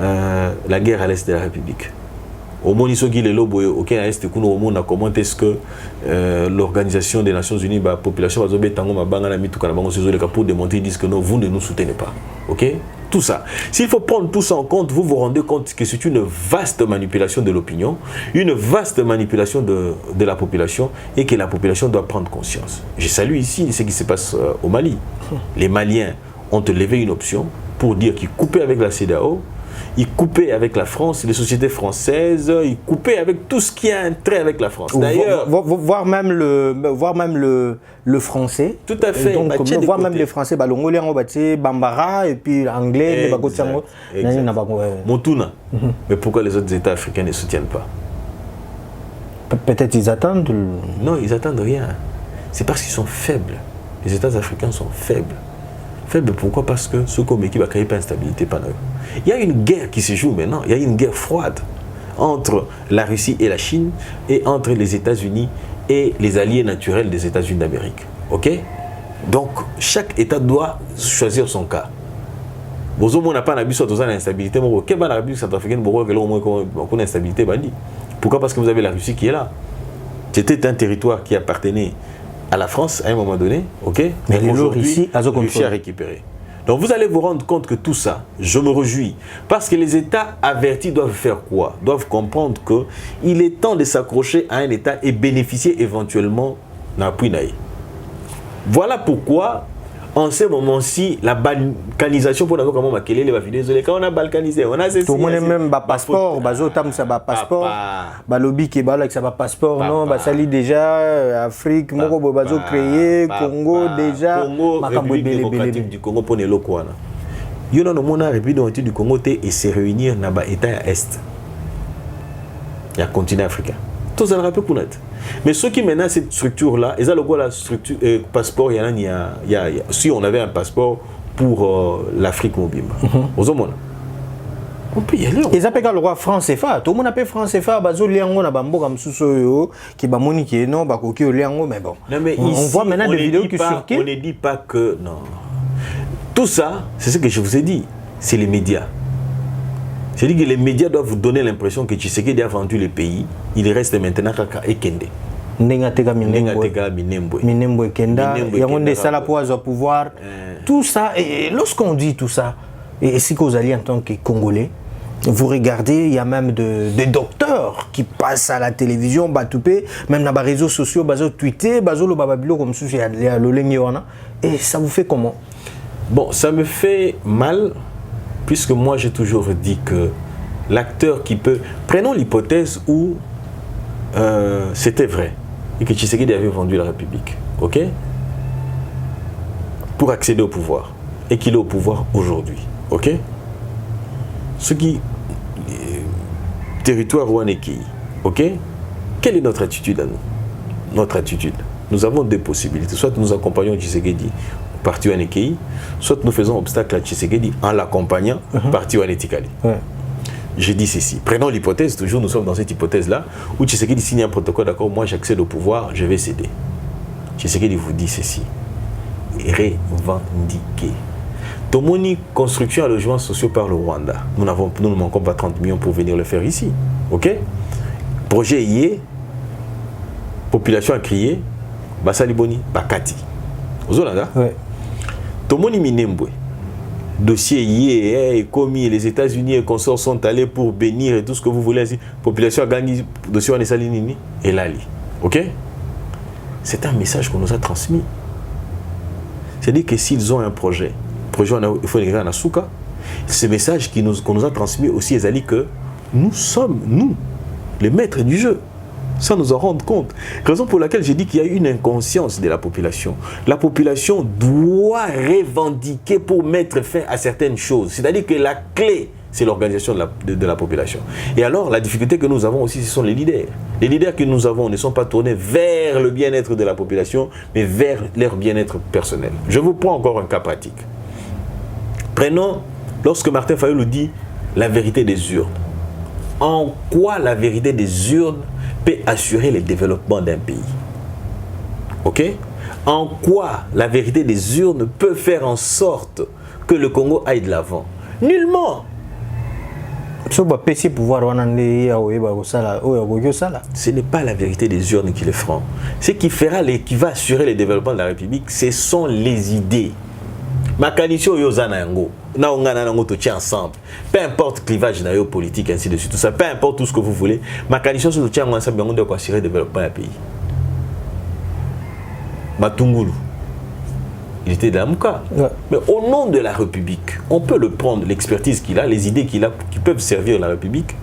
la guerre à l'Est de la République. Au monde, ils sont qui les lobes, ok, au monde, comment est-ce que l'Organisation des Nations Unies, la population, pour démontrer, ils disent que non, vous ne nous soutenez pas. Ok? Tout ça. S'il faut prendre tout ça en compte, vous vous rendez compte que c'est une vaste manipulation de l'opinion, une vaste manipulation de la population et que la population doit prendre conscience. Je salue ici ce qui se passe au Mali. Les Maliens ont levé une option pour dire qu'ils coupaient avec la CEDEAO, ils coupaient avec la France, les sociétés françaises, ils coupaient avec tout ce qui a un trait avec la France. D'ailleurs, voir même le français. Tout à fait. Donc, voir même les français, l'ongolais, Bambara, et puis l'anglais, Montuna. Mais pourquoi les autres États africains ne soutiennent pas? Peut-être ils attendent. Non, ils attendent rien. C'est parce qu'ils sont faibles. Les États africains sont faibles. Faible, pourquoi? Parce que ce comme équipe a créé pas d'instabilité pendant eux. Il y a une guerre qui se joue maintenant, il y a une guerre froide entre la Russie et la Chine et entre les États-Unis et les alliés naturels des États-Unis d'Amérique. Ok? Donc, chaque État doit choisir son cas. On n'a pas d'abus sur l'instabilité. Quel est l'abus centrafricain pour une instabilité? Pourquoi? Parce que vous avez la Russie qui est là. C'était un territoire qui appartenait à la France à un moment donné, ok? Mais aujourd'hui, la Russie a récupéré. Donc vous allez vous rendre compte que tout ça, je me réjouis. Parce que les États avertis doivent faire quoi? Doivent comprendre qu'il est temps de s'accrocher à un État et bénéficier éventuellement d'un appui. Voilà pourquoi, en ce moment-ci, la balkanisation, pour comment désolé, quand on a balkanisé, on a ceci. Tout le monde même un passeport, passeport, lobby qui est ça passeport, non, sali déjà, Afrique, Moko bazo créé, Congo déjà, République démocratique du Congo pour les locaux. Il y a une République démocratique du Congo et se réunir dans l'État est. Il y a un continent africain. Tout ça le rappelle connaître. Mais ceux qui menacent cette structure-là, ils ont la structure passeport, si on avait un passeport pour l'Afrique mobile. On peut y aller. Ils appellent le roi France CFA. Tout le monde appelle France CFA. Bazo liango na bambo comme sous qui ba monique non ba koki liango mais bon. Non, mais on ici, voit maintenant des vidéos qui circulent. On ne dit pas que non. Tout ça, c'est ce que je vous ai dit. C'est les médias. C'est-à-dire que les médias doivent vous donner l'impression que Tshisekedi a vendu le pays. Il reste maintenant Kaka Ekende. Nengatega Minembwe Kenda. Il y a des salapoirs au pouvoir. Tout ça, et lorsqu'on dit tout ça, et si vous allez en tant que Congolais, vous regardez, il y a même des docteurs qui passent à la télévision, Batoupé, même dans les réseaux sociaux, Bazo Twitter, Bazo le Bababilo, comme ça, il y a le Lengiona. Et ça vous fait comment? Bon, ça me fait mal. Puisque moi j'ai toujours dit que l'acteur qui peut... Prenons l'hypothèse où c'était vrai et que Tshisekedi avait vendu la République, ok? Pour accéder au pouvoir et qu'il est au pouvoir aujourd'hui, ok? Ce qui... territoire Rwandais, ok? Quelle est notre attitude à nous? Notre attitude. Nous avons deux possibilités. Soit nous accompagnons Tshisekedi parti en Ekei, soit nous faisons obstacle à Tshisekedi en l'accompagnant parti en Etikali. Je dis ceci. Prenons l'hypothèse, toujours nous sommes dans cette hypothèse-là, où Tshisekedi signe un protocole, d'accord, moi j'accède au pouvoir, je vais céder. Tshisekedi vous dit ceci. Revendiquer. Tomoni, construction à logements sociaux par le Rwanda. Nous ne manquons pas 30 millions pour venir le faire ici. Ok? Projet IE, population a crié, Basaliboni, Bakati. Vous avez là? Oui. Tomoni Minembwe, dossier IE, commis, les États-Unis et consorts sont allés pour bénir et tout ce que vous voulez. Population a gagné, dossier on est salinini et Lali. Ok? C'est un message qu'on nous a transmis. C'est-à-dire que s'ils ont un projet, il faut écrire en Asuka, ce message qu'on nous a transmis aussi, ils ont dit que nous sommes, nous, les maîtres du jeu. Ça nous en rendre compte. Raison pour laquelle j'ai dit qu'il y a une inconscience de la population. La population doit revendiquer pour mettre fin à certaines choses. C'est-à-dire que la clé, c'est l'organisation de la population. Et alors, la difficulté que nous avons aussi, ce sont les leaders. Les leaders que nous avons ne sont pas tournés vers le bien-être de la population, mais vers leur bien-être personnel. Je vous prends encore un cas pratique. Prenons, lorsque Martin Fayulu dit la vérité des urnes. En quoi la vérité des urnes peut assurer le développement d'un pays? Ok? En quoi la vérité des urnes peut faire en sorte que le Congo aille de l'avant? Nullement. Ce n'est pas la vérité des urnes qui le feront. Ce qui fera, qui va assurer le développement de la République, ce sont les idées. Ma coalition Yozana Yango, na ongana nango to tient ensemble. Peu importe clivage na yo politique ainsi de suite tout ça, peu importe tout ce que vous voulez, ma coalition se tient ensemble, on doit assurer le développement du pays. Matungulu, il était de la Mouka. Ouais. Mais au nom de la République, on peut le prendre, l'expertise qu'il a, les idées qu'il a, qui peuvent servir la République,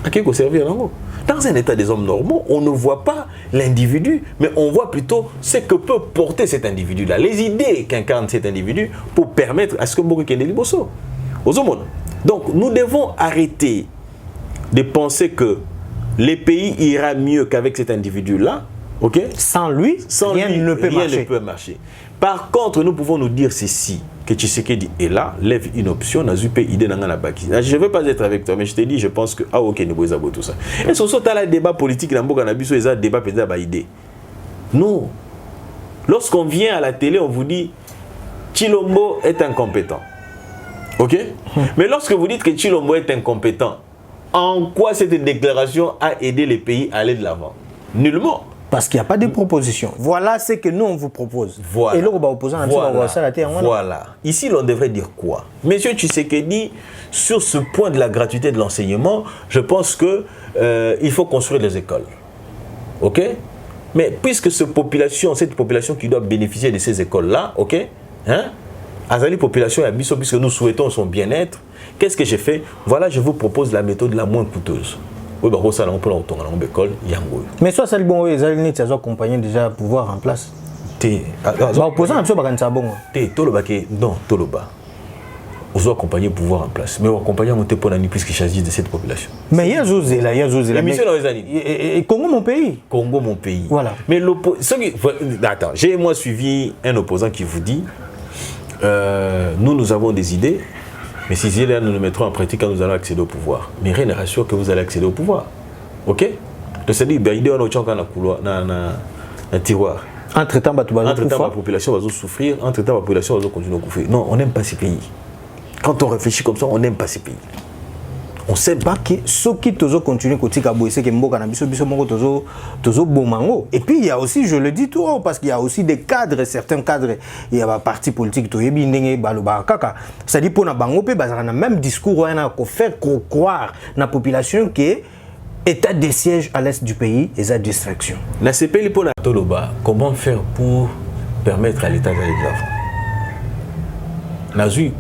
à qui servir nango. Dans un état des hommes normaux, on ne voit pas l'individu, mais on voit plutôt ce que peut porter cet individu-là, les idées qu'incarne cet individu pour permettre à ce que Mboko Kende Liboso. Donc, nous devons arrêter de penser que le pays ira mieux qu'avec cet individu-là. Okay? Sans lui, rien ne peut marcher. Par contre, nous pouvons nous dire ceci, que Tshisekedi est là, lève une option, n'a pas idée dans la baki. Je ne veux pas être avec toi, mais je te dis, je pense que ah ok, nous avons tout ça. Et sur ce tas débat politique dans Mboka Nabiso, ils ont débat peut-être à idée. Non. Lorsqu'on vient à la télé, on vous dit Tshilombo est incompétent. Ok? Mais lorsque vous dites que Tshilombo est incompétent, en quoi cette déclaration a aidé les pays à aller de l'avant? Nullement. Parce qu'il n'y a pas de proposition. Voilà ce que nous on vous propose. Voilà. Et là, on va opposer voilà. Ici, l'on devrait dire quoi? Monsieur Tshisekedi, sur ce point de la gratuité de l'enseignement, je pense que il faut construire des écoles. Ok? Mais puisque cette population qui doit bénéficier de ces écoles-là, ok? Hein? Azali population et Abisso, puisque nous souhaitons son bien-être, qu'est-ce que j'ai fait? Voilà, je vous propose la méthode la moins coûteuse. Oui, bah, ça, on peut l'entendre dans l'école. Mais soit c'est le bon, les alliés, ils ont accompagné déjà pouvoir en place. Opposant à ça, bon. Non, Toloba. Ils ont accompagné pouvoir en place. Mais on accompagne monter pour l'année puisqu'il s'agit de cette population. Mais il y a José là, il y a José là. Mais et Congo, mon pays. Congo, mon pays. Voilà. Mais attends, j'ai moi suivi un opposant qui vous dit nous avons des idées. Mais si ces idées-là, nous les mettrons en pratique quand nous allons accéder au pouvoir. Mais rien ne rassure que vous allez accéder au pouvoir. Ok? Donc, c'est-à-dire que l'idée, on a un tiroir. Entre-temps, la population va souffrir. Entre-temps, la population va continuer à souffrir. Non, on n'aime pas ces pays. Quand on réfléchit comme ça, on n'aime pas ces pays. On sait pas que ceux qui continuent à bosser, que Mboka na biso tozo bomango. Et puis il y a aussi, je le dis tout haut, parce qu'il y a aussi des cadres, certains cadres, il y a un parti politique to yebi ndenge baloba kaka. C'est-à-dire pour na bango pe bazana même discours on a faire croire na population que état de siège à l'est du pays et sa distraction. Na CPI pour na toloba, comment faire pour permettre à l'état d'aller de l'avant? Nazu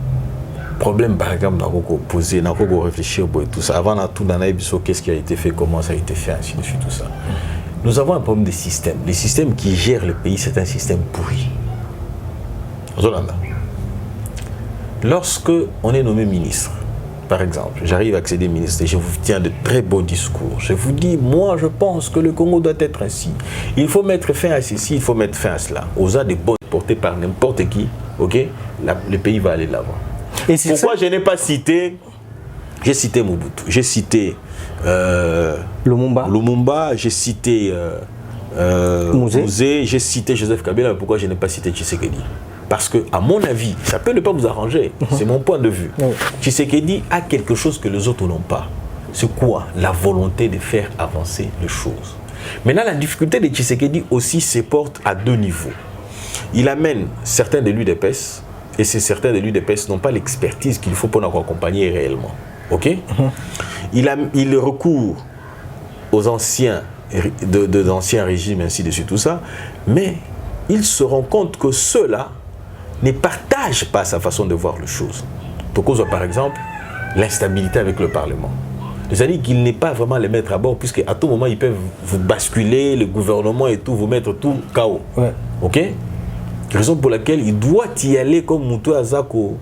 problème par exemple dans poser, dans réfléchir et tout ça. Avant tout dans qu'est-ce qui a été fait, comment ça a été fait, ainsi de suite tout ça. Nous avons un problème de système. Le système qui gère le pays, c'est un système pourri. Lorsque on est nommé ministre, par exemple, j'arrive à accéder ministre et je vous tiens de très beaux discours. Je vous dis, moi je pense que le Congo doit être ainsi. Il faut mettre fin à ceci, il faut mettre fin à cela. Aux a des bonnes portées par n'importe qui, ok, le pays va aller de l'avant. Pourquoi je n'ai pas cité? J'ai cité Mobutu, j'ai cité Lumumba, j'ai cité Mouzé, j'ai cité Joseph Kabila. Pourquoi je n'ai pas cité Tshisekedi? Parce que, à mon avis, ça peut ne pas vous arranger, c'est mon point de vue. Tshisekedi a quelque chose que les autres n'ont pas. C'est quoi? La volonté de faire avancer les choses. Maintenant, la difficulté de Tshisekedi aussi se porte à deux niveaux. Il amène certains de l'UDPS. Et ces certains de l'UDPS n'ont pas l'expertise qu'il faut pour nous accompagner réellement. Ok? Il recourt aux anciens d'anciens régimes, ainsi de suite, tout ça, mais il se rend compte que ceux-là ne partagent pas sa façon de voir les choses. Pour cause, par exemple, l'instabilité avec le Parlement. C'est-à-dire qu'il n'est pas vraiment les mettre à bord, puisqu'à tout moment, ils peuvent vous basculer, le gouvernement et tout, vous mettre tout KO. Ouais. Ok? Raison pour laquelle il doit y aller comme Moutou Azako,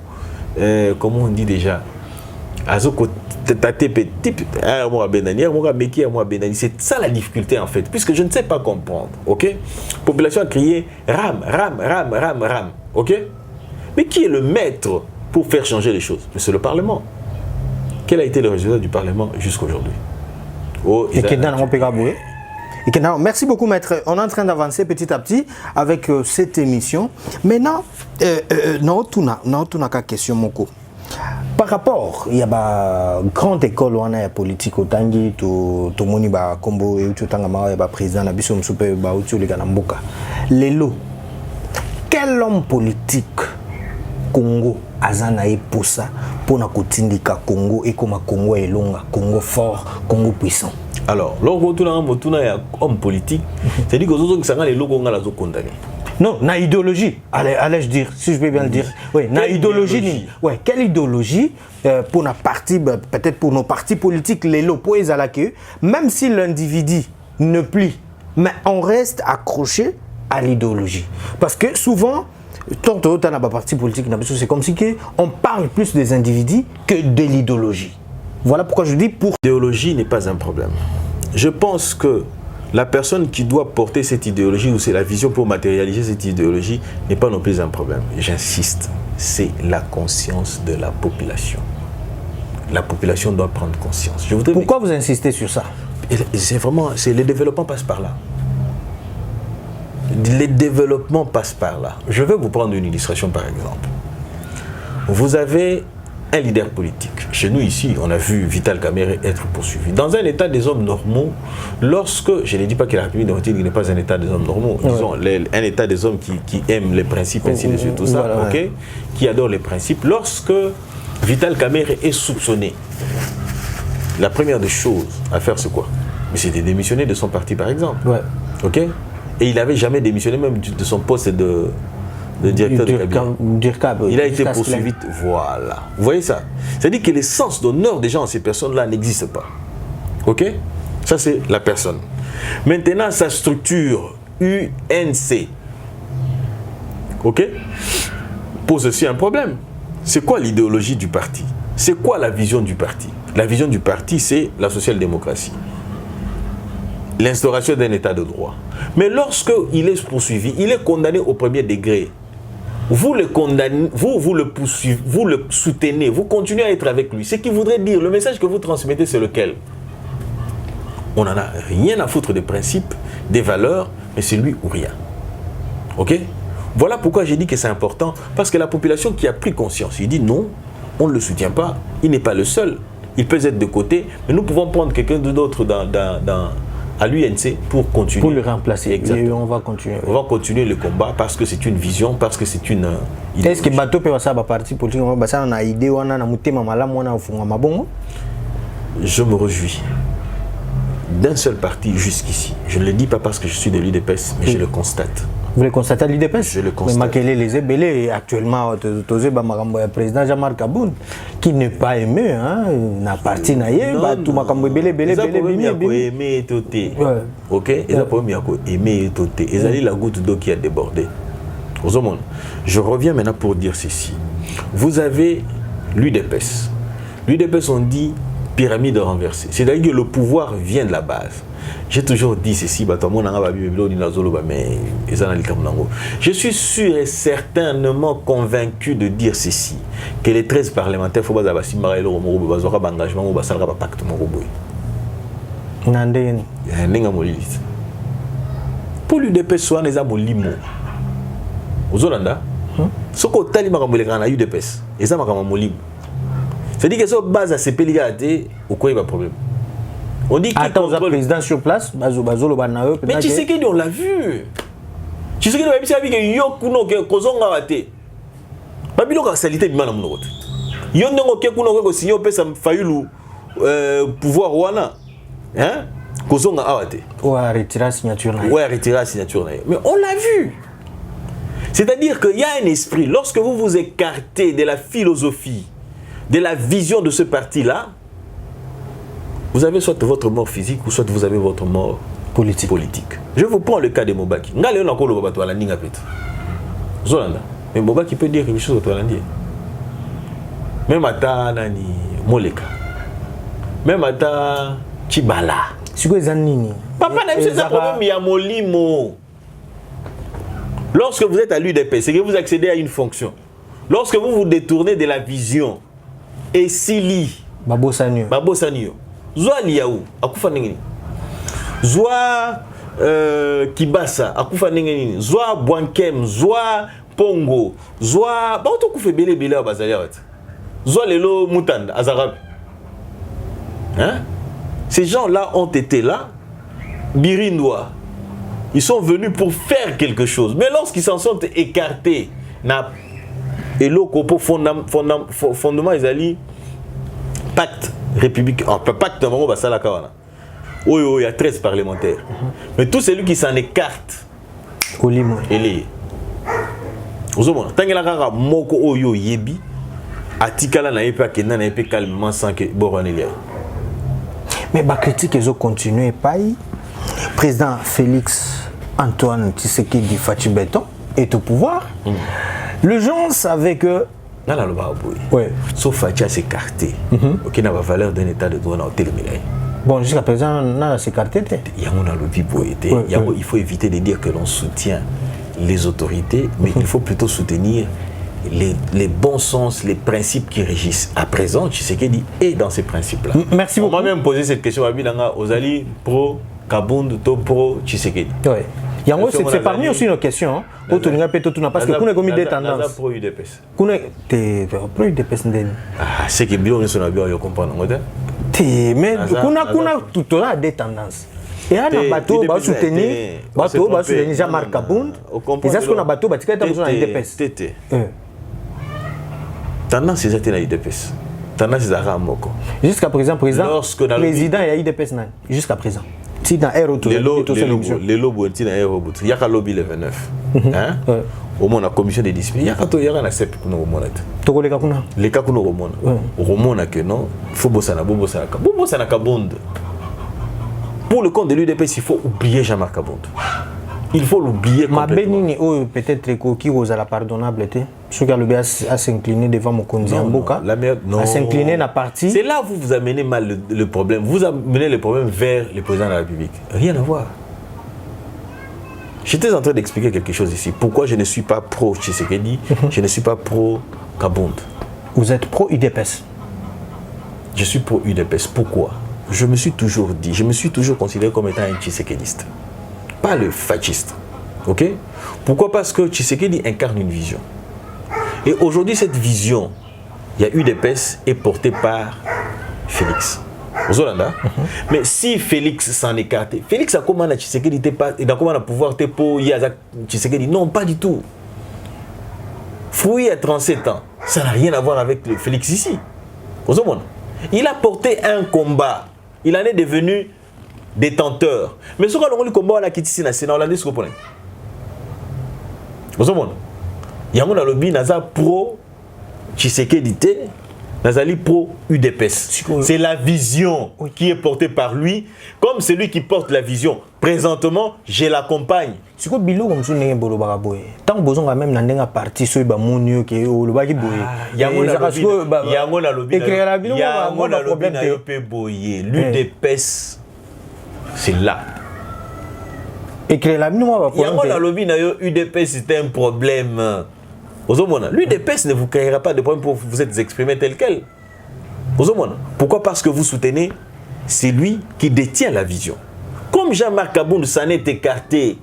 comment on dit déjà, Azako c'est ça la difficulté en fait, puisque je ne sais pas comprendre, ok? Population a crié ram, ok? Mais qui est le maître pour faire changer les choses? C'est le Parlement. Quel a été le résultat du Parlement jusqu'à aujourd'hui? Merci beaucoup, maître. On est en train d'avancer petit à petit avec cette émission. Maintenant, non, tu n'as qu'à question, Moko. Par rapport, il y a une grande école où on a politique au Tangi, tout le monde a combo et tout le président, il y a un super Ganamboka. Lelo, quel homme politique Congo azanae pour ça, pour na kotindika Congo et comme Congo est long, Congo fort, Congo puissant. Alors, lorsque tu as un homme politique, c'est-à-dire que les autres sont les logos condamnés. Non, na idéologie. Allez-je dire, si je peux bien le dire. Oui, na idéologie. Ouais, quelle idéologie pour nos partis, peut-être pour nos partis politiques, les lopos et que même si l'individu ne plie, mais on reste accroché à l'idéologie. Parce que souvent, tant que tu as un parti politique, c'est comme si on parle plus des individus que de l'idéologie. Voilà pourquoi je dis pour... L'idéologie n'est pas un problème. Je pense que la personne qui doit porter cette idéologie ou c'est la vision pour matérialiser cette idéologie n'est pas non plus un problème. J'insiste, c'est la conscience de la population. La population doit prendre conscience. Pourquoi vous insistez sur ça? C'est vraiment, le développement passe par là. Le développement passe par là. Je vais vous prendre une illustration par exemple. Vous avez un leader politique. Chez nous ici, on a vu Vital Kamerhe être poursuivi. Dans un état des hommes normaux, lorsque, je ne dis pas que la République démocratique n'est pas un état des hommes normaux, disons, un état des hommes qui aiment les principes, ainsi de suite, tout ça, voilà, okay, qui adore les principes. Lorsque Vital Kamerhe est soupçonné, la première des choses à faire, c'est quoi? C'est de démissionner de son parti, par exemple. Ouais. Ok? Et il n'avait jamais démissionné même de son poste de directeur de cabinet. Il a été poursuivi. Voilà. Vous voyez ça? C'est-à-dire que l'essence d'honneur des gens, ces personnes-là, n'existe pas. Ok? Ça, c'est la personne. Maintenant, sa structure UNC, ok, pose aussi un problème. C'est quoi l'idéologie du parti? C'est quoi la vision du parti? La vision du parti, c'est la social-démocratie. L'instauration d'un état de droit. Mais lorsque il est poursuivi, il est condamné au premier degré. Vous le condamnez, vous le poursuivez, vous le soutenez, vous continuez à être avec lui. Ce qui voudrait dire, le message que vous transmettez, c'est lequel? On n'en a rien à foutre des principes, des valeurs, mais c'est lui ou rien. Ok? Voilà pourquoi j'ai dit que c'est important, parce que la population qui a pris conscience, il dit non, on ne le soutient pas, il n'est pas le seul, il peut être de côté, mais nous pouvons prendre quelqu'un d'autre à l'UNC pour continuer. Pour le remplacer. Exactement. Et on va continuer. On va continuer le combat parce que c'est une vision, parce que c'est une idée. Est-ce que bateau peut passer à parti politique? On va une idée, on a une Je me réjouis d'un seul parti jusqu'ici. Je ne le dis pas parce que je suis de l'UDPS, mais je le constate. Vous le constatez à l'UDPS? Je le constate. Mais Makele les Ebele, actuellement, le président Jean-Marc Aboun, qui n'est pas aimé, hein, n'a parti naïe, tout Makambo Ebele, aimé toté. Ok? Et ça pour aimer toté. Et ça la goutte d'eau qui a débordé. Je reviens maintenant pour dire ceci. Vous avez l'UDPS. L'UDPS, on dit pyramide renversée. C'est-à-dire que le pouvoir vient de la base. J'ai toujours dit ceci, je suis sûr et certainement convaincu de dire ceci, que les 13 parlementaires, il faut pas engagement pacte. Pour l'UDPS, soit les amolimo. Aux Hollandais, ce qu'on t'a dit, l'UDPS, et ça m'a c'est-à-dire que ça base à ces pays au quoi il y a un problème. On dit qu'il contrôle... le président sur place, mais tu sais qu'on l'a vu. Tu sais qu'on a vu que Yokuno que Kozonga raté. Babilo ka salité bima na mnot. Yondongo ke kuno ko signo pesa fayulu pouvoir wana. Hein? Kozonga awate. Ouais, retirer signature na. Ouais, retirer signature na. Mais on l'a vu. C'est-à-dire qu'il y a un esprit lorsque vous vous écartez de la philosophie, de la vision de ce parti-là, vous avez soit votre mort physique ou soit vous avez votre mort politique. Je vous prends le cas de Mobaki. Mais Mobaki peut dire quelque chose au Hollandais. Même à Nani Moleka. Même à Chibala. C'est quoi les années? Papa n'a pas de problème, il y a Molimo. Lorsque vous êtes à l'UDP, c'est que vous accédez à une fonction. Lorsque vous vous détournez de la vision, et Sili, Babo Sanyo. Zoa Liaou, akufa nengeni. Zoa Kibasa, akufa nengeni. Zoa Bwankem, Zoa Pongo, Zoa. Bah, on te fait belé à Bazalia. Zoalelo Moutan, Azarab. Hein? Ces gens-là ont été là, Birindoua. Ils sont venus pour faire quelque chose. Mais lorsqu'ils s'en sont écartés, et l'Okopo fondement, ils allaient pacte républicain, pacte il y a 13 parlementaires. Mais tout celui qui s'en écarte, il est. Moko Oyo Yebi, Atikala na yepe akenda na yepe calmement sans que Boronelia. Mais la critique ils ont continué par président Félix Antoine Tshisekedi Fachi Béton est au pouvoir. Les gens savaient que ouais. Sauf Fachi s'est écarté. Qui n'a pas valeur d'un état de droit dans le bon, jusqu'à présent, on a s'écarté. Il faut éviter de dire que l'on soutient les autorités, mais il faut plutôt soutenir les bons sens, les principes qui régissent. À présent, Tshisekedi est dans ces principes-là. Merci beaucoup. On m'a même posé cette question à Bilanga, Ozali pro Kabund, to pro Tshisekedi. Oui. C'est parmi aussi nos questions. Parce que nous avons mis des tendances. Pro UDPS. Pro UDPS. Ah, c'est que Bilon est bien comprendre. Mais tout a des tendances. Et un bateau va soutenir Jean-Marc Kabund. Et c'est ce qu'on a bateau va tirer dans UDPS. Tendance c'est à UDPS. Tendance c'est à Moko. Jusqu'à présent, président est à UDPS jusqu'à présent. Si dans Aéro les lobes il y a un lobby le 29. Hein? Au moins la commission des disciplines, il y a un accept pour nous remonter. Les cas que nous remontons que non, il faut bosser na Kabund. Pour le compte de l'UDPS, il faut oublier Jean-Marc Kabund. Il faut l'oublier complètement. Peut-être qui vous a la pardonnable, ceux qui ont à s'incliner devant Mokonzi Mboka, à s'incliner dans la partie. C'est là où vous amenez mal le problème. Vous amenez le problème vers le président de la République. Rien à voir. J'étais en train d'expliquer quelque chose ici. Pourquoi je ne suis pas pro Tshisekedi, je ne suis pas pro Kabund. Vous êtes pro UDPS? Je suis pro UDPS. Pourquoi? Je me suis toujours dit, je me suis toujours considéré comme étant un Tshisekediste. Pas le fasciste. Ok? Pourquoi? Parce que Tshisekedi incarne une vision. Et aujourd'hui, cette vision, il y a UDPS, est portée par Félix. Mais si Félix s'en écartait, Félix a comment à Tshisekedi, il a comment à pouvoir te pour Tshisekedi? Non, pas du tout. Fouille à 37 ans, ça n'a rien à voir avec le Félix ici. Il a porté un combat. Il en est devenu détenteur. Mais ce qu'on a le combat, on a quitté ici, c'est dans la liste. Il y a un lobby, Naza pro Tshisekedi, Nazali pro UDPS. C'est la vision qui est portée par lui. Comme c'est lui qui porte la vision. Présentement, je l'accompagne. C'est quoi Bilo comme ça n'est pas bolo tant que besoin même dans un parti sur ba monio que le bagi boy. Il y a un lobby. L'UDPS c'est là. Écrire la minimum il y a un lobby UDPS c'est un problème. L'UDPS ne vous créera pas de problème pour vous êtes exprimé tel quel. Pourquoi? Parce que vous soutenez celui qui détient la vision. Comme Jean-Marc Kabund s'en est écarté,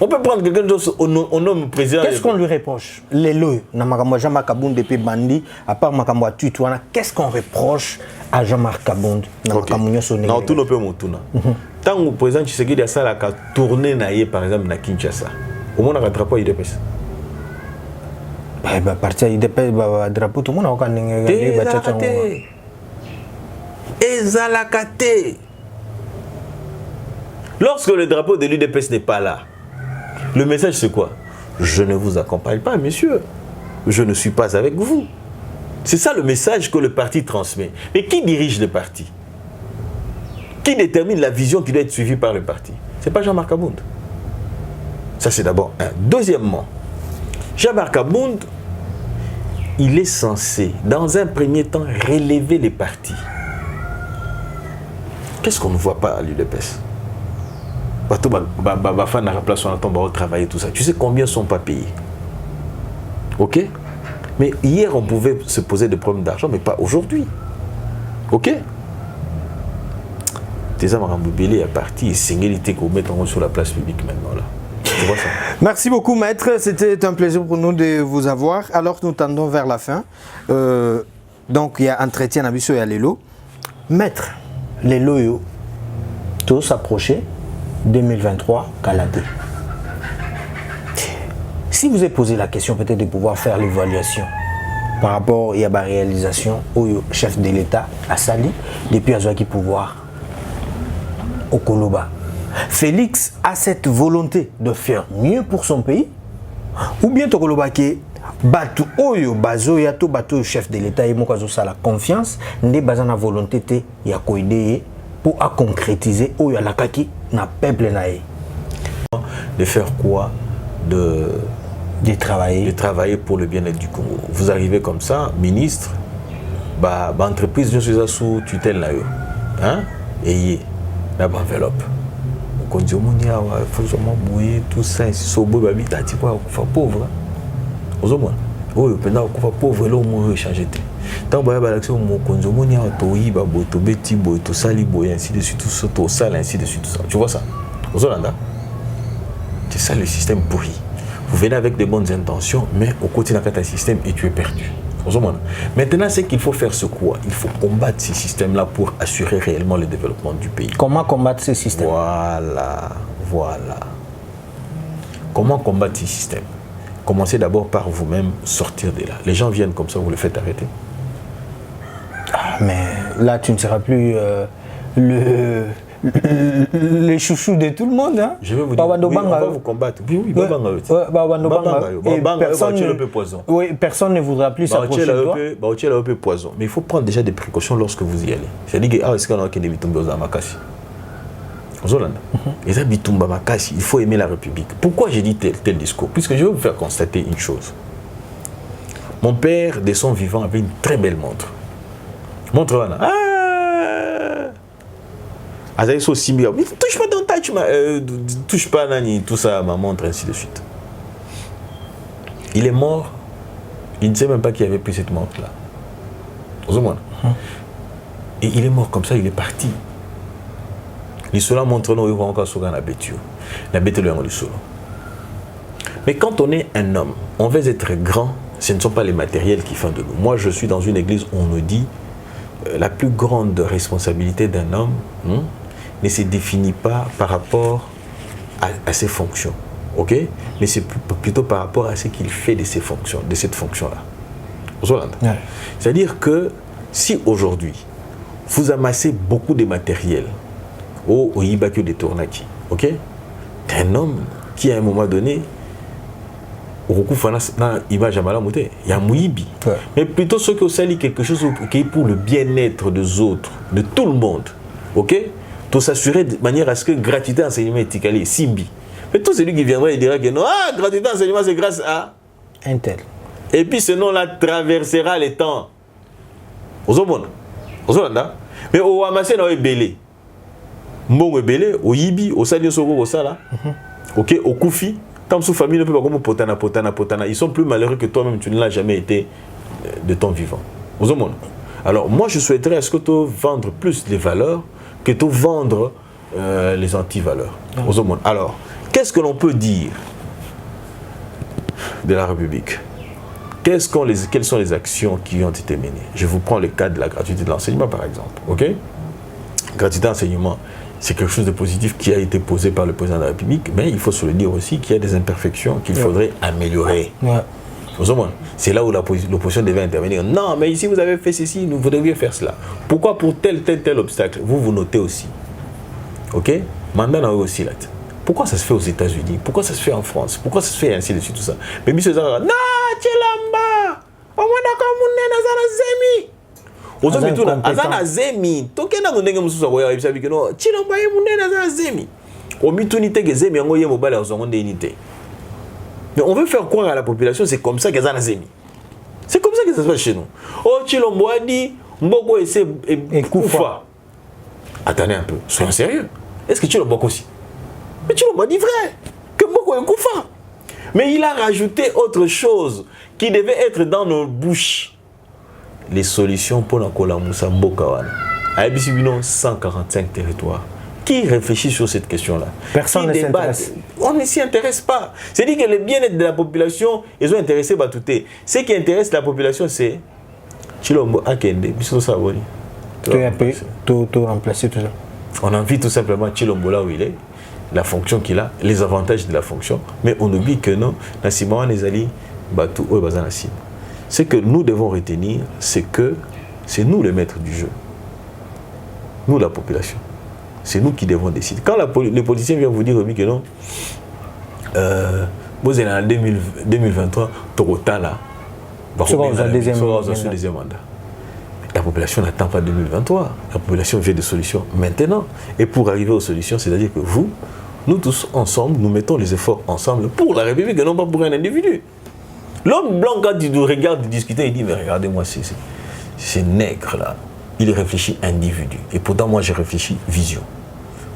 on peut prendre quelqu'un d'autre au nom président. Qu'est-ce qu'on lui reproche? Les lois, Jean-Marc Kabund depuis Bandi, à part Makamwa Tutuana, qu'est-ce qu'on reproche à Jean-Marc Kabund? Non, tout ne peut pas. Tant que le président Tshisekedi a ça, tourné par exemple à Kinshasa. Au moins, on a rattrapé l'IDPS. Parti à l'IDPS, le drapeau, tout le monde a regardé. Ezalakate. Lorsque le drapeau de l'UDPS n'est pas là, le message c'est quoi? Je ne vous accompagne pas, monsieur. Je ne suis pas avec vous. C'est ça le message que le parti transmet. Mais qui dirige le parti? Qui détermine la vision qui doit être suivie par le parti? Ce n'est pas Jean-Marc Kabund. Ça, c'est d'abord un. Deuxièmement, Jean-Marc Kabund, il est censé, dans un premier temps, relever les partis. Qu'est-ce qu'on ne voit pas à l'UDPS? Travailler, tout ça. Tu sais combien ne sont pas payés? Ok? Mais hier, on pouvait se poser des problèmes d'argent, mais pas aujourd'hui. Ok? Tes amis Ramboubilé est parti et Singélité qu'on met sur la place publique maintenant là. Tu vois ça? Merci beaucoup, maître. C'était un plaisir pour nous de vous avoir. Alors, nous tendons vers la fin. Donc, il y a entretien à Bisso et à Lelo. Maître, Lelo, tout s'approcher 2023, Kalaté. Si vous avez posé la question, peut-être de pouvoir faire l'évaluation par rapport à la réalisation au chef de l'État, à Sali, depuis Azouaki pouvoir au Koloba. Félix a cette volonté de faire mieux pour son pays, ou bien Tokoloba qui Batu Oyo Bazo Yato Bato chef de l'État et Mokazo ça la confiance, n'est pas la volonté de Yakoide pour concrétiser Oyo Alakaki na peuple nae. De faire quoi? De travailler pour le bien-être du Congo. Vous arrivez comme ça, ministre, entreprise je suis sous tutelle hein, et la enveloppe. On dit faut vraiment bouiller tout ça ici so boy babi tati quoi pauvre. Ozomona. Oyo penda ko pauvre là mo changer té. Tant ba l'action mo konzo monia to yiba boto beti boy to sali boy ainsi de suite tout ça to sale ainsi de suite tout ça. Tu vois ça? Ozolanda. C'est ça le système pourri. Vous venez avec de bonnes intentions, mais au côté d'un système et tu es perdu. Maintenant, c'est qu'il faut faire ce quoi? Il faut combattre ces systèmes-là pour assurer réellement le développement du pays. Comment combattre ces systèmes? Voilà. Comment combattre ces systèmes? Commencez d'abord par vous-même sortir de là. Les gens viennent comme ça, vous les faites arrêter. Ah, mais là, tu ne seras plus les chouchous de tout le monde. Hein? Je vais vous dire, oui, on va vous combattre. Oui, personne ne voudra plus s'approcher de toi. Poison. Mais il faut prendre déjà des précautions lorsque vous y allez. C'est-à-dire que est-ce qu'on a des bitombes aux Amakasi? Il faut aimer la République. Pourquoi j'ai dit tel discours? Puisque je vais vous faire constater une chose. Mon père, de son vivant, avait une très belle montre. Montre là. Touche pas dans ta touche pas Nani, tout ça, ma montre, ainsi de suite. Il est mort, il ne sait même pas qui avait pris cette montre-là. Et il est mort comme ça, il est parti. L'Issola montre nous, il va encore sur la bête. La bête le solo. Mais quand on est un homme, on veut être grand, ce ne sont pas les matériels qui font de nous. Moi, je suis dans une église où on nous dit la plus grande responsabilité d'un homme ne se définit pas par rapport à ses fonctions, ok? Mais c'est plutôt par rapport à ce qu'il fait de ses fonctions, de cette fonction-là. Ouais. C'est-à-dire que si aujourd'hui vous amassez beaucoup de matériel au Ibakio de Tournaki, ok? T'es un homme qui à un moment donné il y a Mouibi. Mais plutôt ce que ça quelque chose qui est pour le bien-être des autres, de tout le monde, ok? Pour s'assurer de manière à ce que gratuité enseignement est Simbi. Mais tout celui qui viendrait et dira que non, gratuité enseignement c'est grâce à un tel. Et puis ce nom-là traversera les temps. Mais au Amassé, on est belé. Mbongo est belé, au Yibi, au Sadio Soro, au Sala. Ok, au Koufi. Comme sous famille, ne peut pas comme potana. Ils sont plus malheureux que toi-même, tu ne l'as jamais été de ton vivant. Alors, moi, je souhaiterais est-ce que tu vendre plus les valeurs que de vendre les anti-valeurs. Alors, qu'est-ce que l'on peut dire de la République? Quelles sont les actions qui ont été menées? Je vous prends le cas de la gratuité de l'enseignement, par exemple. Ok? Gratuité d'enseignement, c'est quelque chose de positif qui a été posé par le président de la République, mais il faut se le dire aussi qu'il y a des imperfections qu'il faudrait améliorer. C'est là où l'opposition devait intervenir. Non, mais ici vous avez fait ceci, vous devriez faire cela. Pourquoi pour tel obstacle? Vous notez aussi. Ok? Mandat n'a aussi là. Pourquoi ça se fait aux États-Unis? Pourquoi ça se fait en France? Pourquoi ça se fait ainsi de suite tout ça? Mais monsieur Zara, non, Tchelamba, on m'a d'accord mon nez Azana Zemi. Azana Zemi. Tokena ngondenge mususa kwa ya bisabi keno. Tchelamba ye mon nez Azana Zemi. Omitunite ke Zemi yango ye mobile ya zongonde unité. Mais on veut faire croire à la population, c'est comme ça qu'ils ont zémi. C'est comme ça que ça se passe chez nous. Oh, Chilombo a dit, Mboko et Koufa. Attendez un peu, soyons sérieux. Est-ce que Chilombo aussi? Mais Chilombo a dit vrai, que Mboko et Koufa. Mais il a rajouté autre chose qui devait être dans nos bouches. Les solutions pour la Kola Moussa Mbokawan. À Ebisibino, 145 territoires. Qui réfléchit sur cette question-là? Personne ne s'intéresse. On ne s'y intéresse pas. C'est-à-dire que le bien-être de la population, ils ont intéressé Batouté. Ce qui intéresse la population, c'est Chilombo Akende, Biso Savoni. Tout remplacer tout ça. On envie tout simplement Chilombo là où il est, la fonction qu'il a, les avantages de la fonction, mais on oublie que non, Nassima Nezali, Batou, Bazanassim. Ce que nous devons retenir, c'est que c'est nous les maîtres du jeu. Nous, la population. C'est nous qui devons décider. Quand les politiciens viennent vous dire que non, vous êtes en 2023, Toronto là, deuxième mandat. La population n'attend pas 2023. La population veut des solutions maintenant. Et pour arriver aux solutions, c'est-à-dire que vous, nous tous ensemble, nous mettons les efforts ensemble pour la République et non pas pour un individu. L'homme blanc, quand il nous regarde discuter, il dit, mais regardez-moi, c'est nègre là. Il réfléchit individu. Et pourtant, moi, je réfléchis vision.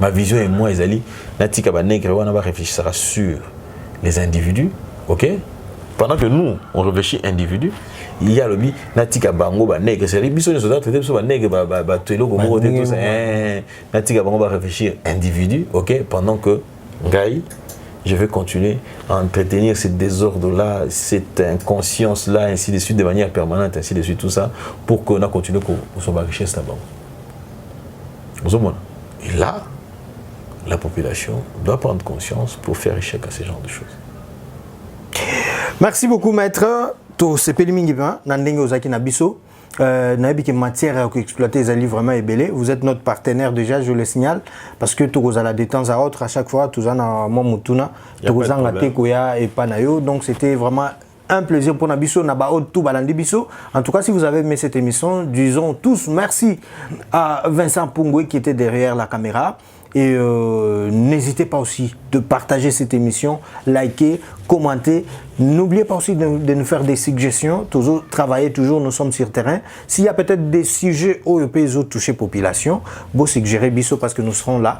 Ma vision et moi, Ezali, Natika ba nègre, on va réfléchir sur les individus, ok? Pendant que nous, on réfléchit individu, il y a le bi Natika bango ba nègre, c'est les bisous, nous autres traiter sur ba nègre, ba tuelo, comme on dit tout ça. Natika bango va réfléchir individu, ok? Pendant que Gaï, je vais continuer à entretenir ce désordre-là, cette inconscience-là, ainsi de suite, de manière permanente, ainsi de suite, tout ça, pour qu'on a continué pour se richesse là-bas. Et là, la population doit prendre conscience pour faire échec à ce genre de choses. Merci beaucoup, maître. To sepeli mingi ba nandenge ozaki na biso. Nabi que matière à exploiter les livres vraiment ébélé. Vous êtes notre partenaire déjà, je le signale, parce que tout vous allez de temps à autre, à chaque fois, tout ça na momutuna, tout vous en gâté koya et panayo. Donc c'était vraiment un plaisir pour Nabiso, Nabao, tout balandi biso. En tout cas, si vous avez aimé cette émission, disons tous merci à Vincent Pungwe qui était derrière la caméra. Et n'hésitez pas aussi de partager cette émission, liker, commenter. N'oubliez pas aussi de nous faire des suggestions. Toujours travailler, toujours nous sommes sur terrain. S'il y a peut-être des sujets où les toucher population, vous suggérez Bisso parce que nous serons là